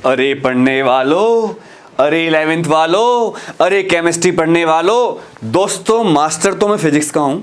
अरे पढ़ने वालों, अरे 11th वालों, अरे केमिस्ट्री पढ़ने वालों। दोस्तों मास्टर तो मैं फिजिक्स का हूँ,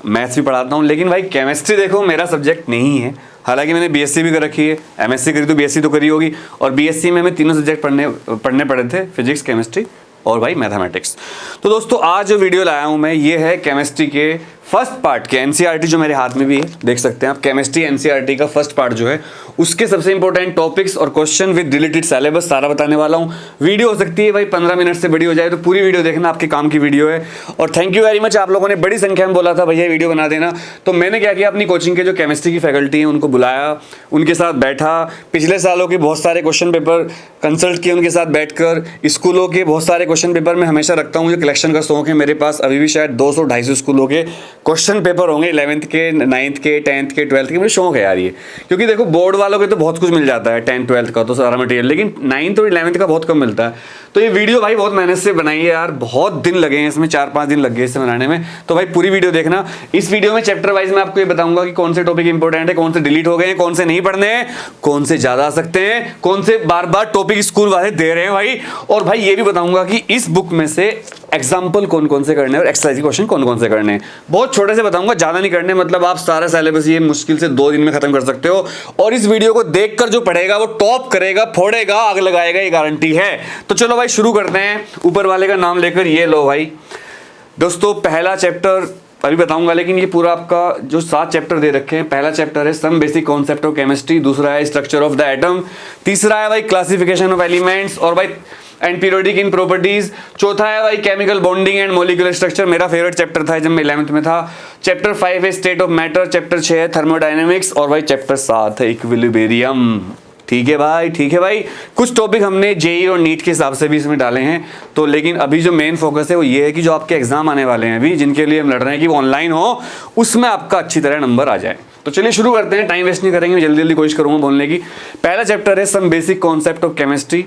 मैथ्स भी पढ़ाता हूँ, लेकिन भाई केमिस्ट्री देखो मेरा सब्जेक्ट नहीं है। हालांकि मैंने बीएससी भी कर रखी है, एमएससी करी तो बीएससी तो करी होगी, और बीएससी में हमें तीनों सब्जेक्ट पढ़ने पड़े थे, फिजिक्स, केमिस्ट्री और भाई मैथमेटिक्स। तो दोस्तों आज जो वीडियो लाया हूँ मैं, ये है केमिस्ट्री के फर्स्ट पार्ट के एनसीईआरटी, जो मेरे हाथ में भी है, देख सकते हैं आप। केमिस्ट्री एनसीईआरटी का फर्स्ट पार्ट जो है, उसके सबसे इंपॉर्टेंट टॉपिक्स और क्वेश्चन विद रिलेटेड सिलेबस सारा बताने वाला हूँ। वीडियो हो सकती है भाई 15 मिनट से बड़ी हो जाए, तो पूरी वीडियो देखना, आपके काम की वीडियो है। और थैंक यू वेरी मच, आप लोगों ने बड़ी संख्या में बोला था भैया वीडियो बना देना। तो मैंने क्या किया, अपनी कोचिंग के जो केमिस्ट्री की फैकल्टी है उनको बुलाया, उनके साथ बैठा, पिछले सालों के बहुत सारे क्वेश्चन पेपर कंसल्ट किए उनके साथ बैठकर। स्कूलों के बहुत सारे क्वेश्चन पेपर मैं हमेशा रखता हूँ, जो कलेक्शन का शौक है मेरे पास। अभी भी शायद 200-250 स्कूलों के क्वेश्चन पेपर होंगे, 11th के, 9th के, 10th के, 12th के। मुझे शौक है यार ये, क्योंकि देखो बोर्ड वालों के तो बहुत कुछ मिल जाता है, 10th 12th का तो सारा मटेरियल, लेकिन 9th और 11th का बहुत कम मिलता है। तो ये वीडियो भाई बहुत मेहनत से बनाई है यार, बहुत दिन लगे हैं इसमें, 4-5 दिन लग गए इसे बनाने में। तो भाई पूरी वीडियो देखना। इस वीडियो में चैप्टर वाइज मैं आपको ये बताऊंगा कि कौन से टॉपिक इंपॉर्टेंट है, कौन से डिलीट हो गए हैं, कौन से नहीं पढ़ने हैं, कौन से ज्यादा आ सकते हैं, कौन से बार बार टॉपिक स्कूल वाले दे रहे हैं भाई। और भाई ये भी बताऊंगा कि इस बुक में से एग्जाम्पल कौन कौन से करने हैं और एक्सरसाइज क्वेश्चन कौन कौन से करने हैं। बहुत छोटे से बताऊंगा, ज्यादा नहीं करने, मतलब आप सारा सिलेबस ये मुश्किल से 2 दिन में खत्म कर सकते हो। और इस वीडियो को देखकर जो पढ़ेगा वो टॉप करेगा, फोड़ेगा, आग लगाएगा, ये गारंटी है। तो चलो भाई शुरू करते हैं ऊपर वाले का नाम लेकर। ये लो भाई दोस्तों, पहला चैप्टर अभी बताऊंगा, लेकिन ये पूरा आपका जो 7 चैप्टर दे रखे हैं। पहला चैप्टर है some basic concept of chemistry, दूसरा है स्ट्रक्चर ऑफ द एटम, तीसरा है भाई क्लासिफिकेशन ऑफ एलिमेंट्स और भाई एंड पीरियोडिक इन प्रॉपर्टीज, चौथा है भाई chemical bonding and molecular structure, मेरा फेवरेट चैप्टर था जब मैं 11th में था। चैप्टर 5 है स्टेट ऑफ मैटर, चैप्टर 6 है थर्मोडायनेमिक्स और भाई चैप्टर 7 है इक्विलिब्रियम। ठीक है भाई, ठीक है भाई। कुछ टॉपिक हमने जेई और नीट के हिसाब से भी इसमें डाले हैं, तो लेकिन अभी जो मेन फोकस है वो ये है कि जो आपके एग्जाम आने वाले हैं अभी, जिनके लिए हम लड़ रहे हैं कि वो ऑनलाइन हो, उसमें आपका अच्छी तरह नंबर आ जाए। तो चलिए शुरू करते हैं, टाइम वेस्ट नहीं करेंगे, जल्दी जल्दी कोशिश करूंगा बोलने की। पहला चैप्टर है some basic concept of chemistry.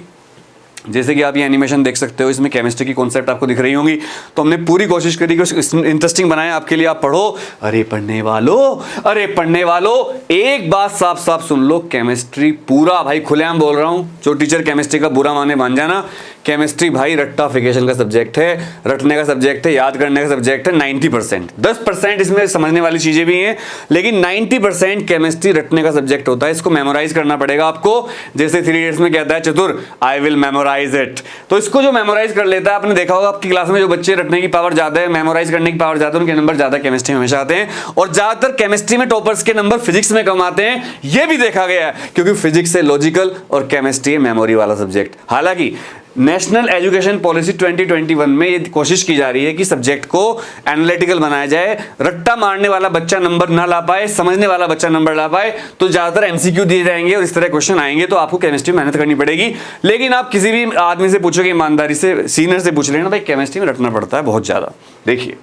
जैसे कि आप ये एनिमेशन देख सकते हो, इसमें केमिस्ट्री की कॉन्सेप्ट आपको दिख रही होंगी। तो हमने पूरी कोशिश करी कि इंटरेस्टिंग बनाया आपके लिए, आप पढ़ो। अरे पढ़ने वालों, अरे पढ़ने वालों, एक बात साफ साफ सुन लो, केमिस्ट्री पूरा भाई खुलेआम बोल रहा हूँ, जो टीचर केमिस्ट्री का बुरा माने मान जाना, केमिस्ट्री भाई रट्टाफिकेशन का सब्जेक्ट है, रटने का सब्जेक्ट है, याद करने का सब्जेक्ट है। 90%, 10% इसमें समझने वाली चीजें भी हैं, लेकिन 90% केमिस्ट्री रटने का सब्जेक्ट होता है। इसको मेमोराइज करना पड़ेगा आपको। जैसे 3 इडियट्स में कहता है चतुर, आई विल मेमोराइज इट। तो इसको जो मेमोराइज कर लेता है, आपने देखा होगा आपकी क्लास में जो बच्चे रटने की पावर ज्यादा है, मेमोराइज करने की पावर ज्यादा है, उनके नंबर ज्यादा केमिस्ट्री में हमेशा आते हैं। और ज्यादातर केमिस्ट्री में टॉपर्स के नंबर फिजिक्स में कम आते हैं, ये भी देखा गया है, क्योंकि फिजिक्स से लॉजिकल और केमिस्ट्री है मेमोरी वाला सब्जेक्ट। हालांकि नेशनल एजुकेशन पॉलिसी 2021 में ये कोशिश की जा रही है कि सब्जेक्ट को एनालिटिकल बनाया जाए, रट्टा मारने वाला बच्चा नंबर ना ला पाए, समझने वाला बच्चा नंबर ला पाए। तो ज्यादातर एमसीक्यू दिए जाएंगे और इस तरह क्वेश्चन आएंगे, तो आपको केमिस्ट्री में मेहनत करनी पड़ेगी। लेकिन आप किसी भी आदमी से पूछोगे, ईमानदारी से सीनियर से पूछ लेना, भाई केमिस्ट्री में रटना पड़ता है बहुत ज्यादा। देखिए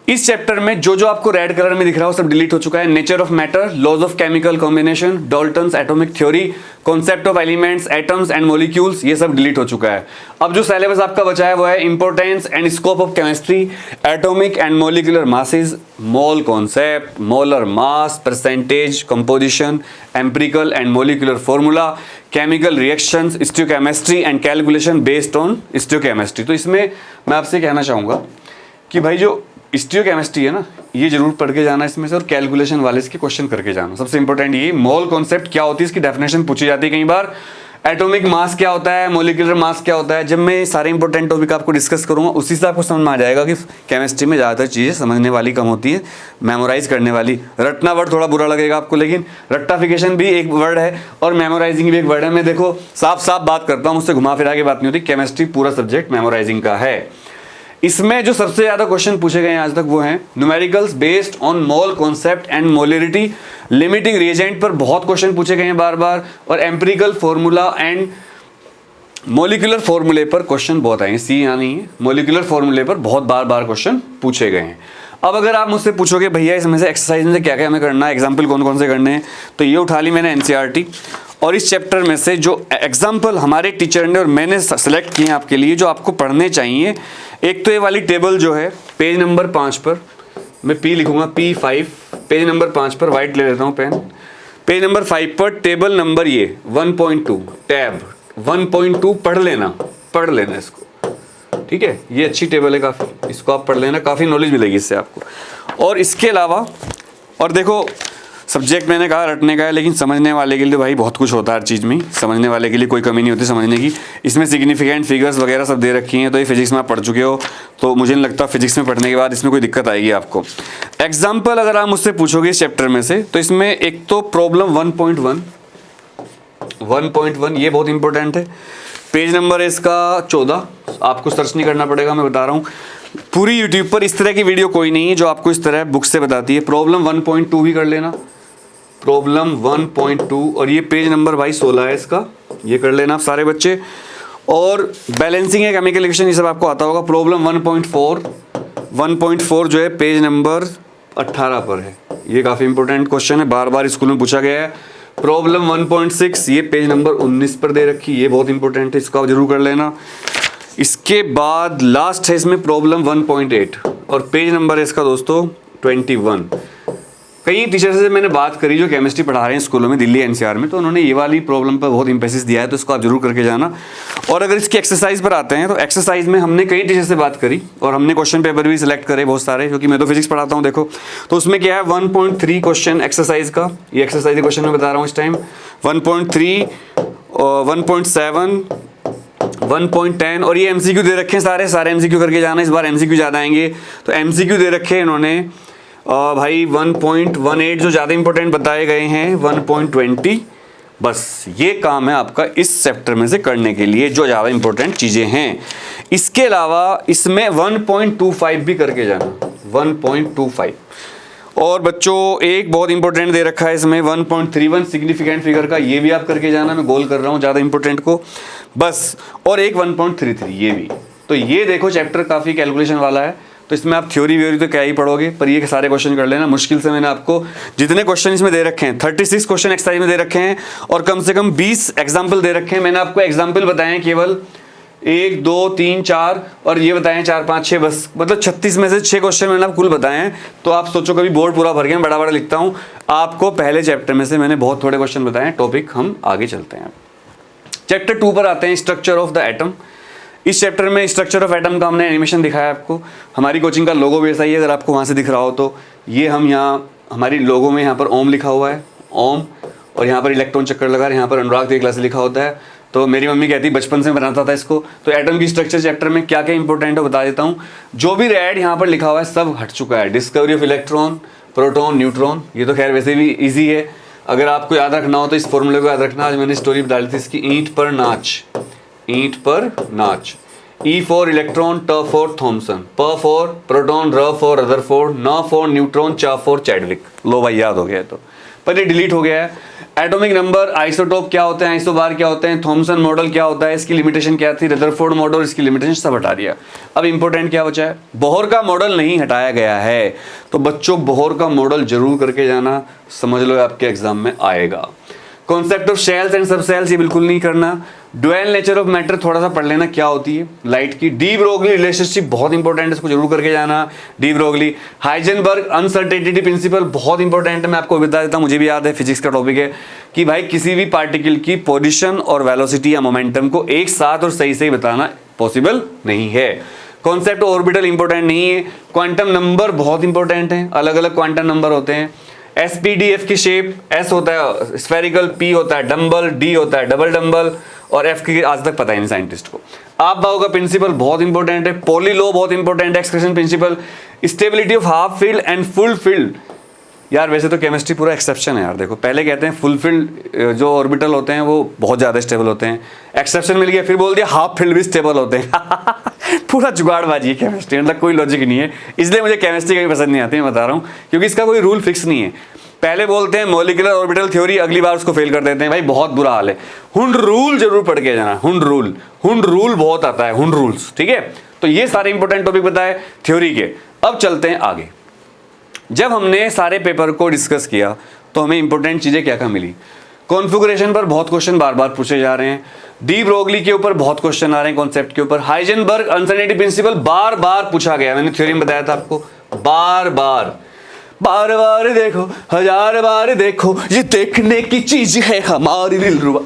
इस चैप्टर में जो जो आपको रेड कलर में दिख रहा है वो सब डिलीट हो चुका है। Nature of matter, laws of chemical combination, Dalton's atomic theory, concept of elements, atoms and molecules, ये सब डिलीट हो चुका है। अब जो सिलेबस आपका बचा है वो है importance and scope of chemistry, atomic and molecular masses, mole concept, molar mass, percentage, composition, empirical and molecular formula, chemical reactions, stoichiometry and calculation based on stoichiometry. तो इसमें मैं आपसे कहना चाहूंगा कि भाई जो स्टीरियोकेमिस्ट्री है ना, ये जरूर पढ़ के जाना इसमें से, और कैलकुलेशन वाले इसके क्वेश्चन करके जाना। सबसे इंपॉर्टेंट ये मोल कॉन्सेप्ट क्या होती है, इसकी डेफिनेशन पूछी जाती है कई बार। एटॉमिक मास क्या होता है, मॉलिक्यूलर मास क्या होता है। जब मैं सारे इंपॉर्टेंट टॉपिक आपको डिस्कस करूंगा, उसी से आपको समझ में आ जाएगा कि केमिस्ट्री में ज़्यादातर चीज़ें समझने वाली कम होती है, मेमोराइज करने वाली। रटना वर्ड थोड़ा बुरा लगेगा आपको, लेकिन रट्टाफिकेशन भी एक वर्ड है और मेमोराइजिंग भी एक वर्ड है। मैं देखो साफ साफ बात करता हूँ, मुझसे घुमा फिरा के बात नहीं होती। केमिस्ट्री पूरा सब्जेक्ट मेमोराइजिंग का है। इसमें जो सबसे ज्यादा क्वेश्चन पूछे गए हैं आज तक वो हैं numericals based on mole concept and molarity, limiting reagent पर बहुत क्वेश्चन पूछे गए हैं बार बार, और एम्पिरिकल फॉर्मूला एंड मॉलिक्यूलर फॉर्मूले पर क्वेश्चन बहुत आए हैं। सी यहाँ नहीं है, मॉलिक्यूलर फॉर्मूले पर बहुत बार बार क्वेश्चन पूछे गए हैं। अब अगर आप मुझसे पूछोगे भैया इसमें से एक्सरसाइज में से क्या क्या हमें करना है, एग्जाम्पल कौन कौन से करने हैं, तो ये उठा ली मैंने एनसीईआरटी, और इस चैप्टर में से जो एग्जाम्पल हमारे टीचर ने और मैंने सेलेक्ट किए हैं आपके लिए, जो आपको पढ़ने चाहिए। एक तो ये वाली टेबल जो है पेज नंबर 5 पर, मैं P लिखूंगा, P5, पेज नंबर 5 पर, वाइट ले लेता हूँ पेन। पेज नंबर 5 पर टेबल नंबर ये 1.2 टैब 1.2 पढ़ लेना इसको, ठीक है। ये अच्छी टेबल है काफ़ी, इसको आप पढ़ लेना, काफ़ी नॉलेज मिलेगी इससे आपको। और इसके अलावा और देखो सब्जेक्ट मैंने कहा रटने का है, लेकिन समझने वाले के लिए भाई बहुत कुछ होता है हर चीज़ में, समझने वाले के लिए कोई कमी नहीं होती समझने की। इसमें सिग्निफिकेंट फिगर्स वगैरह सब दे रखी हैं, तो ये फिजिक्स में आप पढ़ चुके हो, तो मुझे नहीं लगता फिजिक्स में पढ़ने के बाद इसमें कोई दिक्कत आएगी आपको। एग्जाम्पल अगर आप मुझसे पूछोगे इस चैप्टर में से, तो इसमें एक तो प्रॉब्लम 1.1 ये बहुत इंपॉर्टेंट है। पेज नंबर है इसका 14, आपको सर्च नहीं करना पड़ेगा, मैं बता रहा हूँ। पूरी यूट्यूब पर इस तरह की वीडियो कोई नहीं है जो आपको इस तरह बुक से बताती है। प्रॉब्लम 1.2 भी कर लेना, प्रॉब्लम 1.2, और ये पेज नंबर भाई 16 है इसका, ये कर लेना आप सारे बच्चे। और बैलेंसिंग है, केमिकल इक्वेशन, ये सब आपको आता होगा। प्रॉब्लम 1.4 जो है पेज नंबर 18 पर है, ये काफ़ी इंपॉर्टेंट क्वेश्चन है, बार बार स्कूल में पूछा गया है। प्रॉब्लम 1.6 ये पेज नंबर 19 पर दे रखी, ये बहुत इंपॉर्टेंट है, इसको आप जरूर कर लेना। इसके बाद लास्ट है इसमें प्रॉब्लम 1.8 और पेज नंबर है इसका दोस्तों 21। कई टीचर से मैंने बात करी जो केमिस्ट्री पढ़ा रहे हैं स्कूलों में दिल्ली एनसीआर में, तो उन्होंने ये वाली प्रॉब्लम पर बहुत इंपेसिस दिया है, तो इसको आप जरूर करके जाना। और अगर इसकी एक्सरसाइज पर आते हैं, तो एक्सरसाइज में हमने कई टीचर से बात करी और हमने क्वेश्चन पेपर भी सिलेक्ट करे बहुत सारे, क्योंकि मैं तो फिजिक्स पढ़ाता हूँ देखो। तो उसमें क्या है 1.3 क्वेश्चन एक्सरसाइज का, ये एक्सरसाइज क्वेश्चन मैं बता रहा हूँ इस टाइम। 1.3 1.7 1.10 और ये एमसीक्यू दे रखे हैं, सारे एमसीक्यू करके जाना। इस बार एमसीक्यू ज़्यादा आएंगे, तो एमसीक्यू दे रखे हैं इन्होंने भाई 1.18 जो ज़्यादा इंपॉर्टेंट बताए गए हैं, 1.20। बस ये काम है आपका इस चैप्टर में से करने के लिए जो ज़्यादा इंपॉर्टेंट चीज़ें हैं। इसके अलावा इसमें 1.25 भी करके जाना, 1.25। और बच्चों एक बहुत इंपॉर्टेंट दे रखा है इसमें 1.31 सिग्निफिकेंट फिगर का, ये भी आप करके जाना। मैं गोल कर रहा हूँ ज़्यादा इंपॉर्टेंट को बस। और एक 1.33 ये भी। तो ये देखो चैप्टर काफ़ी कैलकुलेशन वाला है, तो इसमें आप थ्योरी व्योरी तो क्या ही पढ़ोगे, पर ये सारे क्वेश्चन कर लेना। मुश्किल से मैंने आपको जितने क्वेश्चन इसमें दे रखे हैं 36 क्वेश्चन एक्सरसाइज में दे रखे हैं और कम से कम 20 एग्जाम्पल दे रखे हैं। मैंने आपको एग्जाम्पल बताए हैं केवल 1 2 3 4 और ये बताए हैं 4 5 6, बस मतलब 36 में से 6 क्वेश्चन मैंने आपको कुल बताए हैं। तो आप सोचो कभी बोर्ड पूरा भर गया, बड़ा बड़ा लिखता हूँ आपको। पहले चैप्टर में से मैंने बहुत थोड़े क्वेश्चन बताए हैं। टॉपिक हम आगे चलते हैं, चैप्टर 2 पर आते हैं, स्ट्रक्चर ऑफ द एटम। इस चैप्टर में स्ट्रक्चर ऑफ एटम का हमने एनिमेशन दिखाया आपको। हमारी कोचिंग का लोगो भी ऐसा ही है, अगर आपको वहाँ से दिख रहा हो तो। ये हम यहाँ हमारी लोगो में यहाँ पर ओम लिखा हुआ है, ओम, और यहाँ पर इलेक्ट्रॉन चक्कर लगा है, यहाँ पर अनुराग देव क्लास लिखा होता है। तो मेरी मम्मी कहती बचपन से बनाता था इसको। तो एटम की स्ट्रक्चर चैप्टर में क्या क्या इंपॉर्टेंट है बता देता हूँ। जो भी रेड यहाँ पर लिखा हुआ है सब हट चुका है। Discovery of electron, proton, neutron, ये तो खैर वैसे भी ईजी है, अगर आपको याद रखना हो तो इस फॉर्मूले को याद रखना। आज मैंने स्टोरी बता दी थी इसकी, ईंट पर नाच, ईंट पर नाच। E for electron, T for Thomson, P for proton, R for Rutherford, N for neutron, Ch for Chadwick. लो भाई याद हो गया तो, पर ये डिलीट हो गया है। एटॉमिक नंबर, आइसोटोप क्या होते हैं, आइसोबार क्या होते हैं, थॉमसन मॉडल क्या होता है, इसकी लिमिटेशन क्या थी, रदरफोर्ड मॉडल, इसकी लिमिटेशन सब हटा दिया। अब इंपॉर्टेंट क्या बचा है, बोहर का मॉडल नहीं हटाया गया है। तो बच्चों बोहर का मॉडल जरूर करके जाना, समझ लो आपके एग्जाम में आएगा। कॉन्सेप्ट ऑफ शेल्स एंड सब सेल्स ये बिल्कुल नहीं करना। ड्यूअल नेचर ऑफ मैटर थोड़ा सा पढ़ लेना, क्या होती है लाइट की। डी ब्रोगली रिलेशनशिप बहुत इंपॉर्टेंट है, इसको जरूर करके जाना। De Broglie, Heisenberg uncertainty principle बहुत इंपॉर्टेंट है, मैं आपको बता देता हूँ, मुझे भी याद है, फिजिक्स का टॉपिक है कि भाई किसी भी पार्टिकल की पोजिशन और वेलोसिटी या मोमेंटम को एक साथ और सही सही बताना पॉसिबल नहीं है। कॉन्सेप्ट ऑर्बिटल इंपॉर्टेंट नहीं है। क्वांटम नंबर बहुत इंपॉर्टेंट है, अलग अलग क्वांटम नंबर होते हैं। SPDF की शेप, S होता है स्फेरिकल, P होता है डम्बल, D होता है डबल डम्बल, और F की आज तक पता ही नहीं साइंटिस्ट को। आप बाउ का प्रिंसिपल बहुत इंपॉर्टेंट है। पॉली लॉ बहुत इंपॉर्टेंट है। Exclusion principle, stability of half filled and full filled. यार वैसे तो केमिस्ट्री पूरा एक्सेप्शन है यार, देखो पहले कहते हैं फुल फील्ड जो ऑर्बिटल होते हैं वो बहुत ज़्यादा स्टेबल होते हैं, एक्सेप्शन मिल गया, फिर बोल दिया हाफ फील्ड भी स्टेबल होते हैं। पूरा जुगाड़बाजी है केमिस्ट्री, मतलब कोई लॉजिक नहीं है, इसलिए मुझे केमिस्ट्री कभी पसंद नहीं आती, मैं बता रहा हूँ, क्योंकि इसका कोई रूल फिक्स नहीं है। पहले बोलते हैं मॉलिक्यूलर ऑर्बिटल थ्योरी, अगली बार उसको फेल कर देते हैं, भाई बहुत बुरा हाल है। हुंड रूल जरूर पढ़ के जाना, हुंड रूल बहुत आता है, हुंड रूल्स, ठीक है। तो ये सारे इंपॉर्टेंट टॉपिक बताए थ्योरी के। अब चलते हैं आगे। जब हमने सारे पेपर को डिस्कस किया तो हमें इंपॉर्टेंट चीजें क्या क्या मिली। कॉन्फ़िगरेशन पर बहुत क्वेश्चन बार बार पूछे जा रहे हैं, डी ब्रोगली के ऊपर बहुत क्वेश्चन आ रहे हैं कॉन्सेप्ट के ऊपर, हाइजेनबर्ग अनसर्टेनिटी प्रिंसिपल बार बार पूछा गया, मैंने थ्योरी में बताया था आपको बार बार। बार बार देखो, हजार बार देखो, ये देखने की चीज है हमारी दिलरुबा।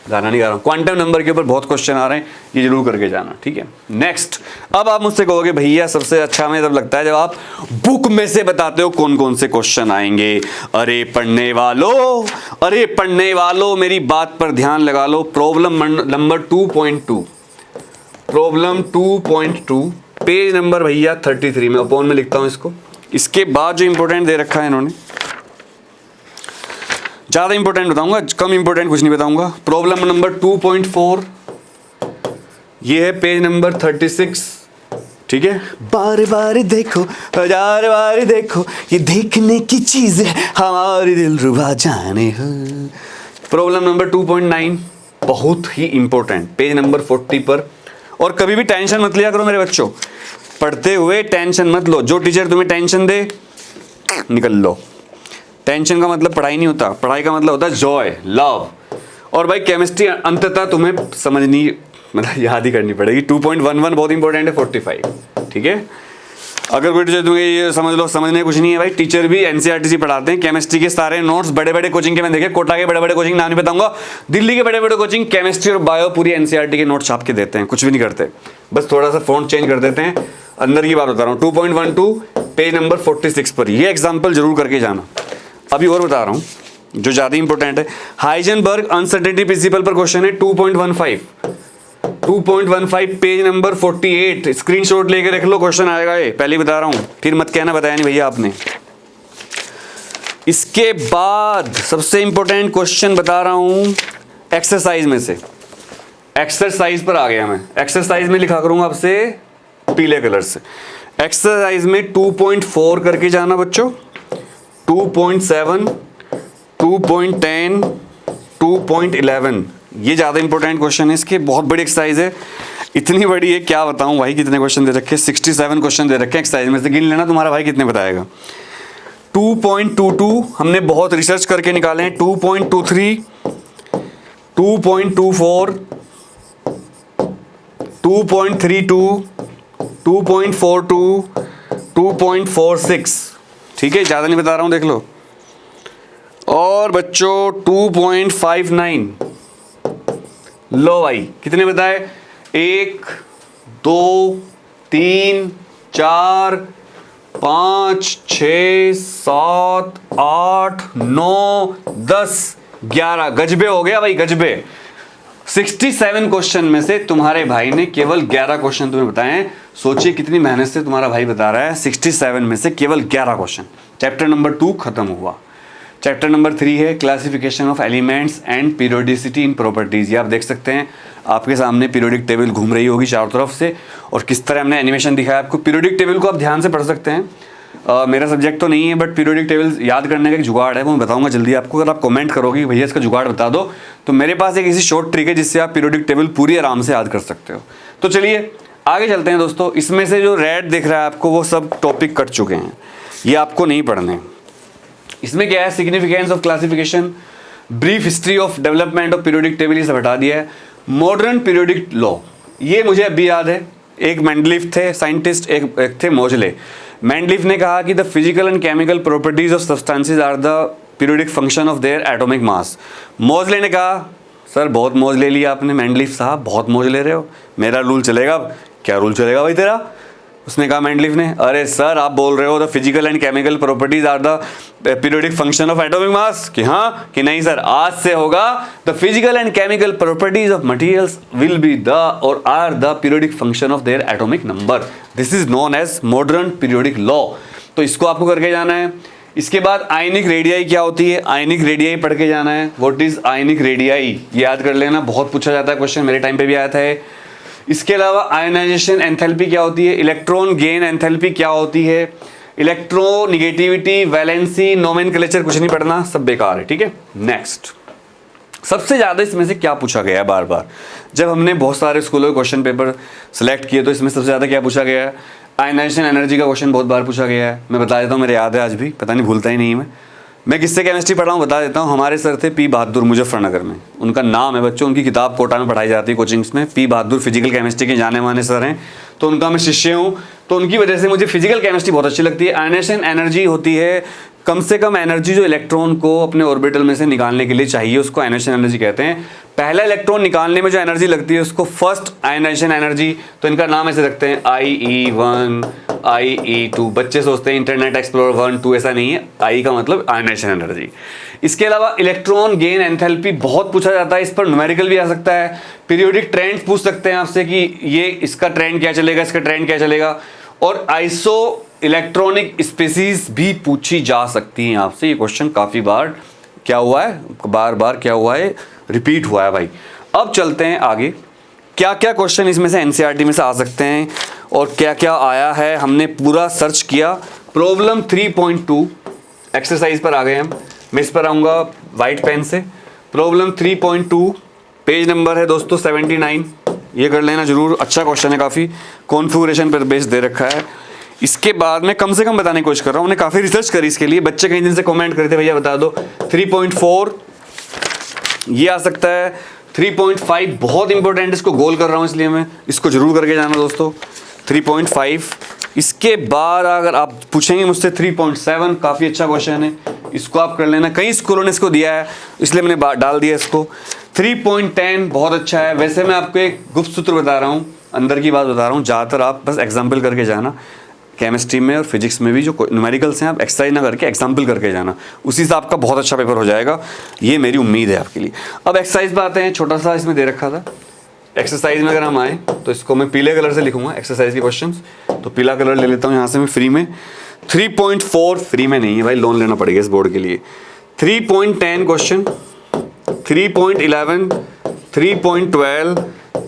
गाना नहीं गा रहा हूं, क्वांटम नंबर के ऊपर बहुत क्वेश्चन आ रहे हैं, ये जरूर करके जाना, ठीक है। नेक्स्ट, अब आप मुझसे कहोगे भैया सबसे अच्छा हमें तब लगता है जब आप बुक में से बताते हो कौन कौन से क्वेश्चन आएंगे। अरे पढ़ने वालों, अरे पढ़ने वालों, मेरी बात पर ध्यान लगा लो। Problem number 2.2, problem 2.2, page number भैया 33 में, अपॉन में लिखता हूं इसको। इसके बाद जो इंपॉर्टेंट दे रखा है इन्होंने, ज्यादा इंपॉर्टेंट बताऊंगा, कम इंपॉर्टेंट कुछ नहीं बताऊंगा। प्रॉब्लम नंबर 2.4, ये है पेज नंबर 36, ठीक है। बार बार देखो, हजार बार देखो, ये देखने की चीज है हमारी दिलरुबा जाने हो। प्रॉब्लम नंबर 2.9, बहुत ही इंपॉर्टेंट, पेज नंबर 40 पर। और कभी भी टेंशन मत लिया करो मेरे बच्चों, पढ़ते हुए टेंशन मत लो। जो टीचर तुम्हें टेंशन दे निकल लो। टेंशन का मतलब पढ़ाई नहीं होता, पढ़ाई का मतलब होता है जॉय, लव। और भाई केमिस्ट्री अंततः तुम्हें समझनी, मतलब याद ही करनी पड़ेगी। 2.11 बहुत इंपॉर्टेंट है, 45, ठीक है। अगर कोई टीचर तुम्हें ये समझ लो समझने कुछ नहीं है भाई, टीचर भी एनसीईआरटी पढ़ाते हैं। केमिस्ट्री के सारे नोट्स बड़े बड़े कोचिंग के, मैं देखे कोटा के बड़े बड़े कोचिंग नाम नहीं बताऊंगा, दिल्ली के बड़े बड़े कोचिंग केमिस्ट्री और बायो पूरी एनसीईआरटी के नोट छाप के देते हैं, कुछ भी नहीं करते, बस थोड़ा सा फॉन्ट चेंज कर देते हैं। अंदर की बात बता रहा हूँ। 2.12 पेज नंबर 46 पर ये एग्जाम्पल जरूर करके जाना। अभी और बता रहा हूँ जो ज्यादा इंपॉर्टेंट है, हाइजेनबर्ग अनसर्टेनिटी प्रिंसिपल पर क्वेश्चन है 2.15 पेज नंबर 48, स्क्रीनशॉट लेके रख लो, क्वेश्चन आएगा ये, पहले ही बता रहा हूं, फिर मत कहना बताया नहीं भैया आपने। इसके बाद सबसे इंपॉर्टेंट क्वेश्चन बता रहा हूं एक्सरसाइज में से। एक्सरसाइज पर आ गया मैं, एक्सरसाइज में लिखा करूंगा आपसे पीले कलर से। एक्सरसाइज में 2.4 करके जाना बच्चों, 2.7, 2.10, 2.11, ये ज्यादा इंपॉर्टेंट क्वेश्चन है। इसके बहुत बड़ी एक्सरसाइज है, इतनी बड़ी है क्या बताऊं भाई, कितने क्वेश्चन दे रखे हैं, 67 क्वेश्चन दे रखे हैं एक्सरसाइज में से, गिन लेना तुम्हारा भाई कितने बताएगा। 2.22 हमने बहुत रिसर्च करके निकाले हैं, 2.23, 2.24, 2.32, 2.42, 2.46, ठीक है, ज्यादा नहीं बता रहा हूं, देख लो। और बच्चों 2.59, लो भाई कितने बताए, 1, 2, 3, 4, 5, 6, 7, 8, 9, 10, 11, गजबे हो गया भाई, गजबे। 67 क्वेश्चन में से तुम्हारे भाई ने केवल 11 क्वेश्चन तुम्हें बताए हैं। सोचिए कितनी मेहनत से तुम्हारा भाई बता रहा है, 67 में से केवल 11 क्वेश्चन। चैप्टर नंबर 2 खत्म हुआ। चैप्टर नंबर 3 है classification of elements and periodicity in properties. ये आप देख सकते हैं, आपके सामने पीरियोडिक टेबल घूम रही होगी चारों तरफ से, और किस तरह हमने एनिमेशन दिखाया आपको। पीरियोडिक टेबल को आप ध्यान से पढ़ सकते हैं, मेरा सब्जेक्ट तो नहीं है, बट पीरियोडिक टेबल याद करने का एक जुगाड़ है, वो मैं बताऊंगा जल्दी आपको। अगर आप कमेंट करोगे भैया इसका जुगाड़ बता दो, तो मेरे पास एक ऐसी शॉर्ट ट्रिक है जिससे आप पीरियोडिक टेबल पूरी आराम से याद कर सकते हो। तो चलिए आगे चलते हैं दोस्तों। इसमें से जो रेड दिख रहा है आपको, वो सब टॉपिक कट चुके हैं, ये आपको नहीं पढ़ने। इसमें क्या है, significance of classification, brief history of development of periodic table, ये सब हटा दिया है। मॉडर्न पीरियोडिक लॉ, ये मुझे अभी याद है, एक मेंडलीफ थे साइंटिस्ट, एक थे मोजले। मेंडलीफ ने कहा कि the physical and chemical properties of substances are the periodic function of their atomic mass. Moseley ने कहा सर बहुत मौज ले लिया आपने मेंडलीफ साहब, बहुत मौज ले रहे हो, मेरा रूल चलेगा। क्या रूल चलेगा भाई तेरा? उसने कहा मेंडलीफ ने, अरे सर आप बोल रहे हो the physical and chemical properties are the periodic function of atomic mass, कि हाँ कि नहीं सर? आज से होगा the physical and chemical properties of materials will be the और are the periodic function of their atomic number. This is known as modern periodic law. तो इसको आपको करके जाना है। इसके बाद आयनिक रेडियाई क्या होती है, आयनिक रेडियाई पढ़ के जाना है। व्हाट इज आयनिक रेडियाई, याद कर लेना, बहुत पूछा जाता है क्वेश्चन, मेरे टाइम पे भी आया था। इसके अलावा आयनाइजेशन एंथैल्पी क्या होती है, इलेक्ट्रॉन गेन एंथैल्पी क्या होती है, इलेक्ट्रोनिगेटिविटी, वैलेंसी, नोमेनक्लेचर कुछ नहीं पढ़ना, सब बेकार है, ठीक है। नेक्स्ट, सबसे ज्यादा इसमें से क्या पूछा गया है बार बार, जब हमने बहुत सारे स्कूलों के क्वेश्चन पेपर सेलेक्ट किए तो इसमें सबसे ज्यादा क्या पूछा गया है, आयनाइजेशन एनर्जी का क्वेश्चन बहुत बार पूछा गया है। मैं बता देता हूँ, मेरे याद है आज भी, पता नहीं भूलता ही नहीं मैं किससे केमिस्ट्री पढ़ा हूँ बता देता हूँ। हमारे सर थे पी बहादुर, मुजफ्फरनगर में, उनका नाम है बच्चों, उनकी किताब कोटा में पढ़ाई जाती है कोचिंग्स में। पी बहादुर फिजिकल केमिस्ट्री के जाने माने सर हैं, तो उनका मैं शिष्य हूँ, तो उनकी वजह से मुझे फिजिकल केमिस्ट्री बहुत अच्छी लगती है। आयनेशन एनर्जी होती है कम से कम एनर्जी जो इलेक्ट्रॉन को अपने ऑर्बिटल में से निकालने के लिए चाहिए, उसको आयनेशन एनर्जी कहते हैं। पहला इलेक्ट्रॉन निकालने में जो एनर्जी लगती है उसको फर्स्ट आयनेशन एनर्जी, तो इनका नाम ऐसे रखते हैं IE1 IE2। बच्चे सोचते हैं इंटरनेट एक्सप्लोरर 1 2, ऐसा नहीं है। आई का मतलब आयनेशन एनर्जी। इसके अलावा इलेक्ट्रॉन गेन एंथैल्पी बहुत पूछा जाता है, इस पर न्यूमेरिकल भी आ सकता है। पीरियोडिक ट्रेंड पूछ सकते हैं आपसे कि ये इसका ट्रेंड क्या चलेगा, इसका ट्रेंड क्या चलेगा। और आइसो इलेक्ट्रॉनिक स्पीसीज भी पूछी जा सकती हैं आपसे। ये क्वेश्चन काफ़ी बार क्या हुआ है, बार बार क्या हुआ है, रिपीट हुआ है भाई। अब चलते हैं आगे, क्या क्या क्वेश्चन इसमें से एनसीईआरटी में से आ सकते हैं और क्या क्या आया है, हमने पूरा सर्च किया। प्रॉब्लम 3.2 एक्सरसाइज पर आ गए हम। मैं इस पर आऊँगा वाइट पेन से। प्रॉब्लम 3.2 पेज नंबर है दोस्तों 79। ये कर लेना जरूर, अच्छा क्वेश्चन है काफ़ी, कॉन्फ़िगरेशन पर बेस दे रखा है। इसके बाद मैं कम से कम बताने की कोशिश कर रहा हूँ, मैंने काफ़ी रिसर्च करी इसके लिए। बच्चे कई दिन से कमेंट करते भैया बता दो। 3.4 ये आ सकता है। 3.5 बहुत इंपॉर्टेंट, इसको गोल कर रहा हूँ इसलिए मैं, इसको जरूर करके जाना दोस्तों। 3.5 इसके बाद अगर आप पूछेंगे मुझसे 3.7 काफ़ी अच्छा क्वेश्चन है, इसको आप कर लेना। कई स्कूलों ने इसको दिया है इसलिए मैंने डाल दिया इसको। 3.10 बहुत अच्छा है। वैसे मैं आपको एक गुप्त सूत्र बता रहा हूँ, अंदर की बात बता रहा हूँ, ज़्यादातर आप बस एग्जाम्पल करके जाना। केमिस्ट्री में और फिजिक्स में भी जो न्यूमेरिकल्स हैं आप एक्सरसाइज ना करके एग्जाम्पल करके जाना, उसी से आपका बहुत अच्छा पेपर हो जाएगा, ये मेरी उम्मीद है आपके लिए। अब एक्सरसाइज पे आते हैं, छोटा सा इसमें दे रखा था। एक्सरसाइज में अगर हम आए तो इसको मैं पीले कलर से लिखूंगा एक्सरसाइज के क्वेश्चंस, तो पीला कलर ले लेता हूँ यहाँ से मैं फ्री में। 3.4 फ्री में नहीं है भाई, लोन लेना पड़ेगा इस बोर्ड के लिए। 3.10 क्वेश्चन, 3.11, 3.12,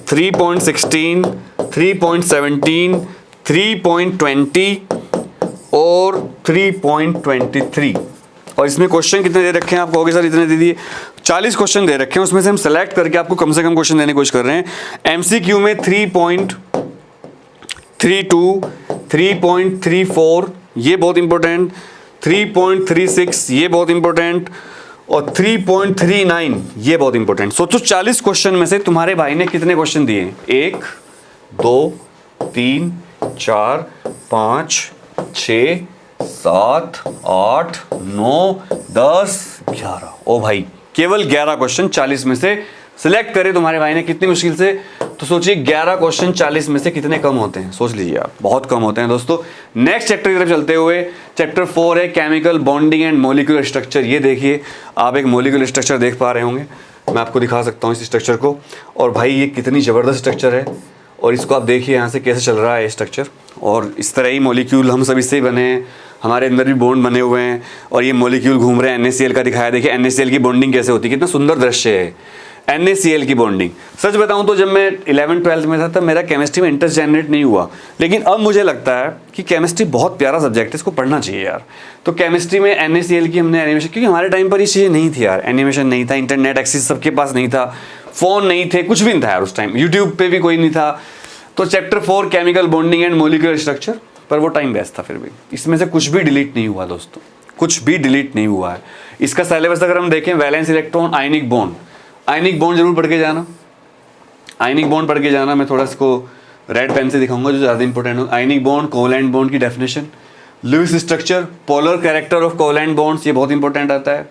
3.16, 3.17, 3.20 और 3.23। और इसमें क्वेश्चन कितने दे रखे हैं आप कहोगे सर इतने दे दिए, 40 क्वेश्चन दे रखे हैं, उसमें से हम सेलेक्ट करके आपको कम से कम क्वेश्चन देने की कोशिश कर रहे हैं। एमसीक्यू में 3.32, 3.34 ये बहुत इंपॉर्टेंट, 3.36 ये बहुत इंपॉर्टेंट और 3.39 ये बहुत इंपॉर्टेंट। सोचो 40 क्वेश्चन में से तुम्हारे भाई ने कितने क्वेश्चन दिए? 1 2 3 4 5 6 7 8 9 10 11। ओ भाई केवल 11 क्वेश्चन 40 में से सिलेक्ट करे तुम्हारे भाई ने, कितनी मुश्किल से। तो सोचिए 11 क्वेश्चन 40 में से कितने कम होते हैं, सोच लीजिए आप, बहुत कम होते हैं दोस्तों। नेक्स्ट चैप्टर की तरफ चलते हुए, चैप्टर 4 है chemical bonding and molecular structure. ये देखिए आप एक मॉलिक्यूलर स्ट्रक्चर देख पा रहे होंगे, मैं आपको दिखा सकता हूँ इस स्ट्रक्चर को। और भाई ये कितनी ज़बरदस्त स्ट्रक्चर है, और इसको आप देखिए यहाँ से कैसे चल रहा है स्ट्रक्चर। और इस तरह ही मॉलिक्यूल हम सब इससे ही बने हैं, हमारे अंदर भी बॉन्ड बने हुए हैं और ये मॉलिक्यूल घूम रहे हैं। NaCl का दिखाया, देखिए NaCl की बॉन्डिंग कैसे होती है, कितना सुंदर दृश्य है NaCl की बॉन्डिंग। सच बताऊं तो जब मैं 11th-12th में था तब मेरा केमिस्ट्री में इंटरेस्ट जनरेट नहीं हुआ, लेकिन अब मुझे लगता है कि केमिस्ट्री बहुत प्यारा सब्जेक्ट है, इसको पढ़ना चाहिए यार। तो केमिस्ट्री में NaCl की हमने एनिमेशन, क्योंकि हमारे टाइम पर ये चीज़ें नहीं थी यार, एनिमेशन नहीं था, इंटरनेट एक्सेस सबके पास नहीं था, फ़ोन नहीं थे, कुछ भी नहीं था यार उस टाइम, यूट्यूब पर भी कोई नहीं था। तो chapter 4 chemical bonding and molecular structure, पर वो टाइम बेस्ट था। फिर भी इसमें से कुछ भी डिलीट नहीं हुआ दोस्तों, कुछ भी डिलीट नहीं हुआ है। इसका सिलेबस अगर हम देखें, valence electron, ionic bond, ionic bond जरूर पढ़ के जाना, आयनिक बॉन्ड पढ़ के जाना। मैं थोड़ा इसको रेड पेन से दिखाऊंगा जो ज़्यादा इंपॉर्टेंट हो। आयनिक बॉन्ड, कोवैलेंट बॉन्ड की definition, Lewis structure, polar character of covalent bonds, ये बहुत इंपॉर्टेंट आता है।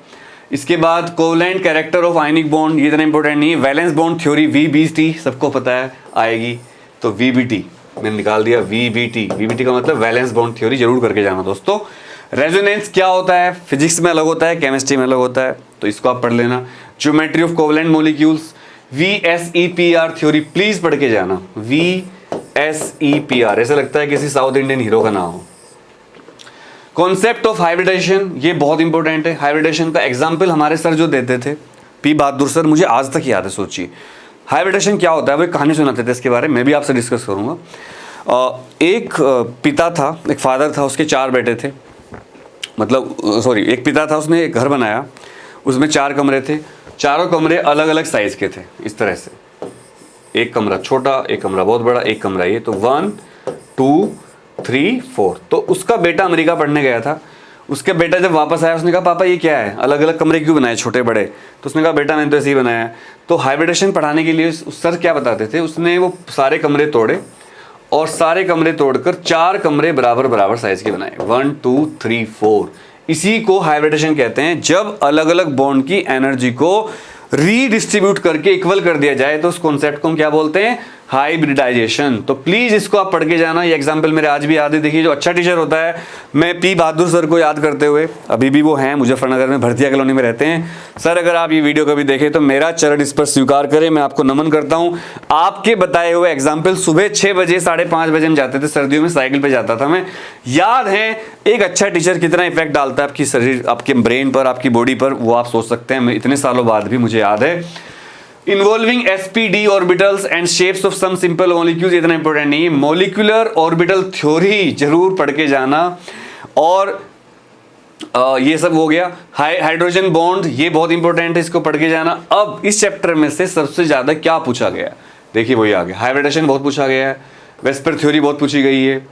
इसके बाद covalent character of ionic bond, ये इतना इंपॉर्टेंट नहीं है। वैलेंस बॉन्ड थ्योरी VBT सबको पता है आएगी, तो VBT मैंने निकाल दिया, VBT का मतलब वैलेंस बॉन्ड थ्योरी जरूर करके जाना दोस्तों। रेजोनेंस क्या होता है, फिजिक्स में अलग होता है, केमिस्ट्री में अलग होता है, तो इसको आप पढ़ लेना। Geometry of covalent molecules, VSEPR theory please पढ़ के जाना, VSEPR, ऐसा लगता है किसी साउथ इंडियन हीरो का नाम हो। कॉन्सेप्ट ऑफ हाइब्रिडेशन, ये बहुत इंपॉर्टेंट है। हाइब्रिडेशन का एग्जाम्पल हमारे सर जो देते थे, P बहादुर सर, मुझे आज तक याद है। सोचिए हाइब्रिडेशन क्या होता है, वो एक कहानी सुनाते थे इसके बारे में, मैं भी आपसे डिस्कस करूंगा। एक पिता था, एक फादर था, उसके 4 बेटे थे, मतलब सॉरी एक पिता था, उसने एक घर बनाया, उसमें 4 कमरे थे, चारों कमरे अलग अलग साइज के थे। इस तरह से एक कमरा छोटा, एक कमरा बहुत बड़ा, एक कमरा ये, तो 1 2 3 4। तो उसका बेटा अमेरिका पढ़ने गया था, उसके बेटा जब वापस आया उसने कहा पापा ये क्या है, अलग अलग कमरे क्यों बनाए छोटे बड़े? तो उसने कहा बेटा मैंने तो ऐसे ही बनाया है। तो हाइब्रिडेशन पढ़ाने के लिए उस सर क्या बताते थे, उसने वो सारे कमरे तोड़े और सारे कमरे तोड़कर 4 कमरे बराबर बराबर साइज के बनाए, 1 2 3 4। इसी को हाइब्रिडेशन कहते हैं। जब अलग अलग बॉन्ड की एनर्जी को रीडिस्ट्रीब्यूट करके इक्वल कर दिया जाए तो उस कॉन्सेप्ट को हम क्या बोलते हैं, हाइब्रिडाइजेशन। तो प्लीज इसको आप पढ़ के जाना। ये एग्जाम्पल मेरे आज भी याद है। देखिए जो अच्छा टीचर होता है, मैं पी बहादुर सर को याद करते हुए, अभी भी वो हैं मुजफ्फरनगर में, भरतिया कॉलोनी में रहते हैं। सर अगर आप ये वीडियो कभी देखें तो मेरा चरण इस पर स्वीकार करें, मैं आपको नमन करता हूं। आपके बताए हुए एग्जाम्पल, सुबह 6 बजे 5:30 बजे हम जाते थे, सर्दियों में साइकिल पे जाता था मैं। याद है एक अच्छा टीचर कितना इफेक्ट डालता है आपकी शरीर, आपके ब्रेन पर, आपकी बॉडी पर, वो आप सोच सकते हैं। इतने सालों बाद भी मुझे याद है। Involving sp-d orbitals and shapes of some simple molecules, इतना इंपॉर्टेंट नहीं है। मॉलिक्यूलर ऑर्बिटल थ्योरी जरूर पढ़ के जाना। और ये सब हो गया। हाइड्रोजन बॉन्ड, ये बहुत इंपॉर्टेंट है, इसको पढ़ के जाना। अब इस चैप्टर में से सबसे ज्यादा क्या पूछा गया, देखिए वही आ गया। हाइब्रिडेशन बहुत पूछा गया है, वेस्पर थ्योरी बहुत पूछी गई है,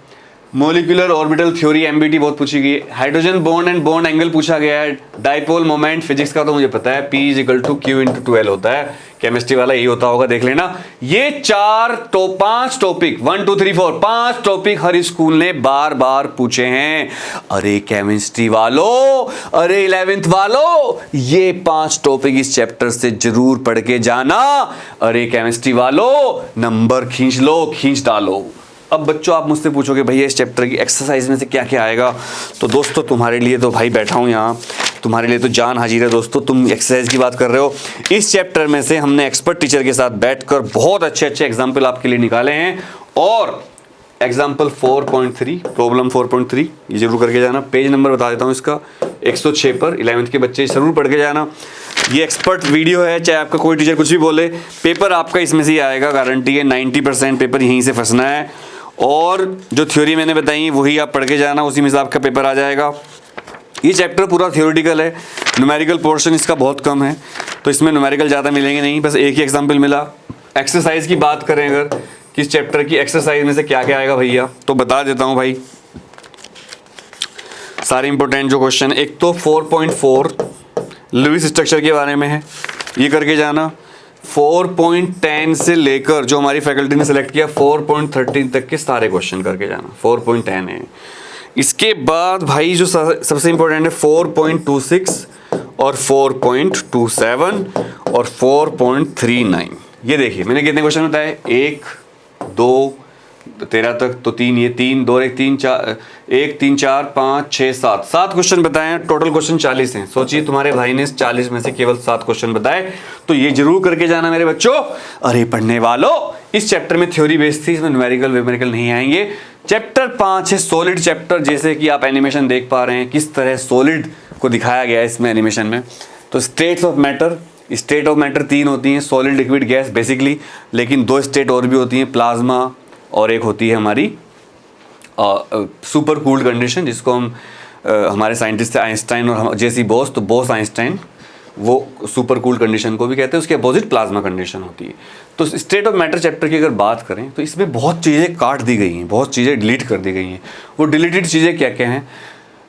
मॉलिक्यूलर ऑर्बिटल थ्योरी MBT बहुत पूछी गई है, hydrogen bond and bond angle पूछा गया है, डाइपोल मोमेंट फिजिक्स का तो मुझे पता है, P = Q × 2L होता है, केमिस्ट्री वाला यही होता होगा, देख लेना। ये 5 टॉपिक 1 2 3 4 5 टॉपिक हर स्कूल ने बार बार पूछे हैं। अरे केमिस्ट्री वालों, अरे 11th वालों, ये 5 टॉपिक इस चैप्टर से जरूर पढ़ के जाना। अरे केमिस्ट्री वालों, नंबर खींच लो, खींच डालो। अब बच्चों आप मुझसे पूछोगे भैया इस चैप्टर की एक्सरसाइज में से क्या क्या आएगा, तो दोस्तों तुम्हारे लिए तो भाई बैठा हूँ यहाँ, तुम्हारे लिए तो जान हाजिर है दोस्तों। तुम एक्सरसाइज की बात कर रहे हो, इस चैप्टर में से हमने एक्सपर्ट टीचर के साथ बैठकर बहुत अच्छे अच्छे एग्जाम्पल आपके लिए निकाले हैं। और एग्जाम्पल 4.3, प्रॉब्लम 4.3 ये जरूर करके जाना। पेज नंबर बता देता हूँ इसका, 106 पर 11th के बच्चे जरूर पढ़ के जाना। ये एक्सपर्ट वीडियो है, चाहे आपका कोई टीचर कुछ भी बोले, पेपर आपका इसमें से ही आएगा, गारंटी है। 90% पेपर यहीं से फंसना है। और जो थ्योरी मैंने बताई वही आप पढ़ के जाना, उसी में से आपका पेपर आ जाएगा। ये चैप्टर पूरा थ्योरेटिकल है, न्यूमेरिकल पोर्शन इसका बहुत कम है, तो इसमें न्यूमेरिकल ज़्यादा मिलेंगे नहीं, बस एक ही एग्जाम्पल मिला। एक्सरसाइज की बात करें अगर, किस चैप्टर की एक्सरसाइज में से क्या क्या आएगा भैया, तो बता देता हूँ भाई सारे इंपॉर्टेंट जो क्वेश्चन। एक तो 4.4 लुईस स्ट्रक्चर के बारे में है, ये करके जाना। 4.10 से लेकर जो हमारी फैकल्टी ने सेलेक्ट किया 4.13 तक के सारे क्वेश्चन करके जाना, 4.10 है। इसके बाद भाई जो सबसे इंपॉर्टेंट है 4.26 और 4.27 और 4.39। ये देखिए मैंने कितने क्वेश्चन बताए, 1 2 13 तक, तो 3, ये 3 2 1 3 4 1 3 4 5 6 7 क्वेश्चन बताए हैं। टोटल क्वेश्चन 40 हैं। सोचिए तुम्हारे भाई ने 40 में से केवल 7 क्वेश्चन बताए, तो ये जरूर करके जाना मेरे बच्चों। अरे पढ़ने वालों, इस चैप्टर में थ्योरी बेस्ड थी, इसमें न्यूमेरिकल वेमेरिकल नहीं आएंगे। चैप्टर 5 है सॉलिड चैप्टर, जैसे कि आप एनिमेशन देख पा रहे हैं किस तरह सॉलिड को दिखाया गया है इसमें एनिमेशन में। तो states of matter, state of matter 3 होती हैं, सॉलिड लिक्विड गैस बेसिकली, लेकिन 2 स्टेट और भी होती हैं, प्लाज्मा और एक होती है हमारी सुपर कूल्ड कंडीशन, जिसको हम हमारे साइंटिस्ट थे आइंस्टाइन और जेसी बोस, तो बोस आइंस्टाइन वो सुपर कूल्ड कंडीशन को भी कहते हैं, उसके अपोजिट प्लाज्मा कंडीशन होती है। तो स्टेट ऑफ मैटर चैप्टर की अगर बात करें तो इसमें बहुत चीज़ें काट दी गई हैं, बहुत चीज़ें डिलीट कर दी गई हैं। वो डिलीटेड चीज़ें क्या क्या हैं,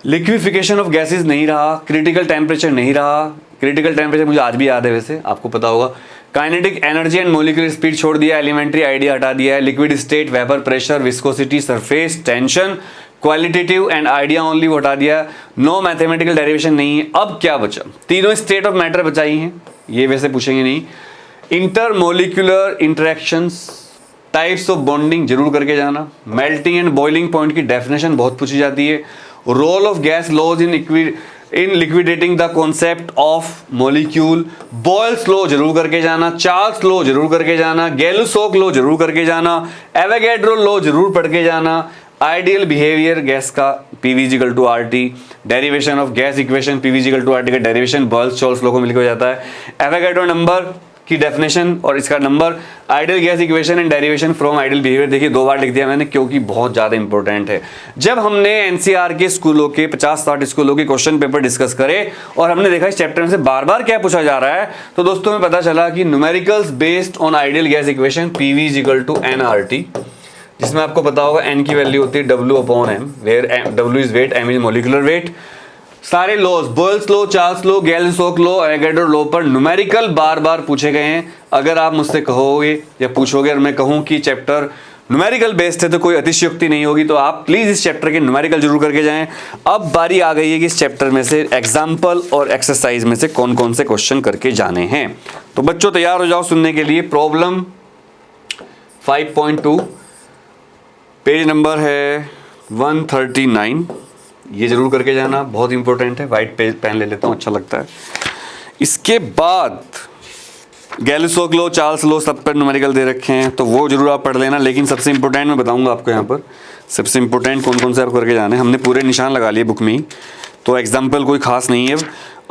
लिक्विफिकेशन ऑफ गैसेज नहीं रहा, क्रिटिकल टेम्परेचर नहीं रहा, क्रिटिकल टेम्परेचर मुझे आज भी याद है, वैसे आपको पता होगा। Kinetic energy and molecular speed छोड़ दिया, एलिमेंट्री आइडिया हटा दिया है, liquid state, vapour pressure, viscosity, surface tension, qualitative and idea only वो हटा दिया, नो मैथमेटिकल डेरिवेशन नहीं है। अब क्या बचा, तीनों स्टेट ऑफ मैटर बचाई हैं, ये वैसे पूछेंगे नहीं। Intermolecular interactions, types of bonding जरूर करके जाना। मेल्टिंग एंड बॉइलिंग पॉइंट की डेफिनेशन बहुत पूछी जाती है। Role of gas laws in liquidating the concept of molecule, Boyle's law जरूर करके जाना, चार्ल्स लॉ जरूर करके जाना, गैलुसॉक लॉ जरूर करके जाना, एवोगैड्रो लॉ जरूर पढ़ के जाना, आइडियल बिहेवियर गैस का PV = RT, derivation of gas equation PV = RT का डेरिवेशन बॉयल्स चार्ल्स लॉ को मिलकर हो जाता है, एवोगैड्रो नंबर की डेफिनेशन और इसका number, ideal gas equation and derivation from ideal behaviour. देखिए 2 बार लिख दिया मैंने क्योंकि बहुत ज़्यादा इंपॉर्टेंट है। जब हमने NCR के स्कूलों के 50-60 स्कूलों के क्वेश्चन पेपर डिस्कस करे और हमने देखा इस चैप्टर में से बार बार क्या पूछा जा रहा है, तो दोस्तों में पता चला कि numericals based on ideal gas equation PV = nRT, जिसमें आपको पता होगा n की वैल्यू होती है W/m, where W is weight, m is molecular weight. सारे laws, Boyle's law, Charles law, Gay Lussac law, Avogadro law पर न्यूमेरिकल बार बार पूछे गए हैं। अगर आप मुझसे कहोगे या पूछोगे और मैं कहूं कि चैप्टर न्यूमेरिकल बेस्ड है तो कोई अतिशयोक्ति नहीं होगी, तो आप प्लीज इस चैप्टर के न्यूमेरिकल जरूर करके जाएं। अब बारी आ गई है कि इस चैप्टर में से एग्जाम्पल और एक्सरसाइज में से कौन कौन से क्वेश्चन करके जाने हैं। तो बच्चों तैयार हो जाओ सुनने के लिए। प्रॉब्लम 5.2 पेज नंबर है 139, ये जरूर करके जाना, बहुत इंपॉर्टेंट है। व्हाइट पेन ले लेता हूँ, अच्छा लगता है। इसके बाद गैलिसोक लो, चार्ल्स लो, सब पर न्यूमेरिकल दे रखे हैं, तो वो जरूर आप पढ़ लेना। लेकिन सबसे इंपॉर्टेंट मैं बताऊंगा आपको यहाँ पर, सबसे इंपॉर्टेंट कौन कौन से आप करके जाने। हमने पूरे निशान लगा लिए बुक में ही, तो एग्जाम्पल कोई खास नहीं है।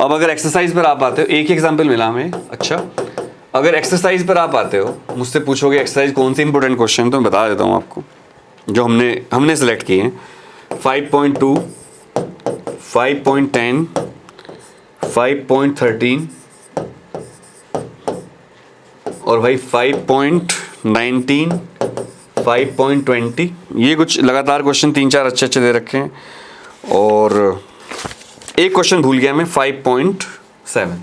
अब अगर एक्सरसाइज पर आप आते हो, एक ही एग्जाम्पल मिला हमें। अच्छा, अगर एक्सरसाइज पर आप आते हो, मुझसे पूछोगे एक्सरसाइज कौन सी इंपॉर्टेंट क्वेश्चन, तो मैं बता देता हूँ आपको जो हमने सेलेक्ट किए हैं। 5.2, 5.10, 5.13 और भाई 5.19, 5.20, ये कुछ लगातार क्वेश्चन 3-4 अच्छे दे रखे हैं। और एक क्वेश्चन भूल गया मैं, 5.7।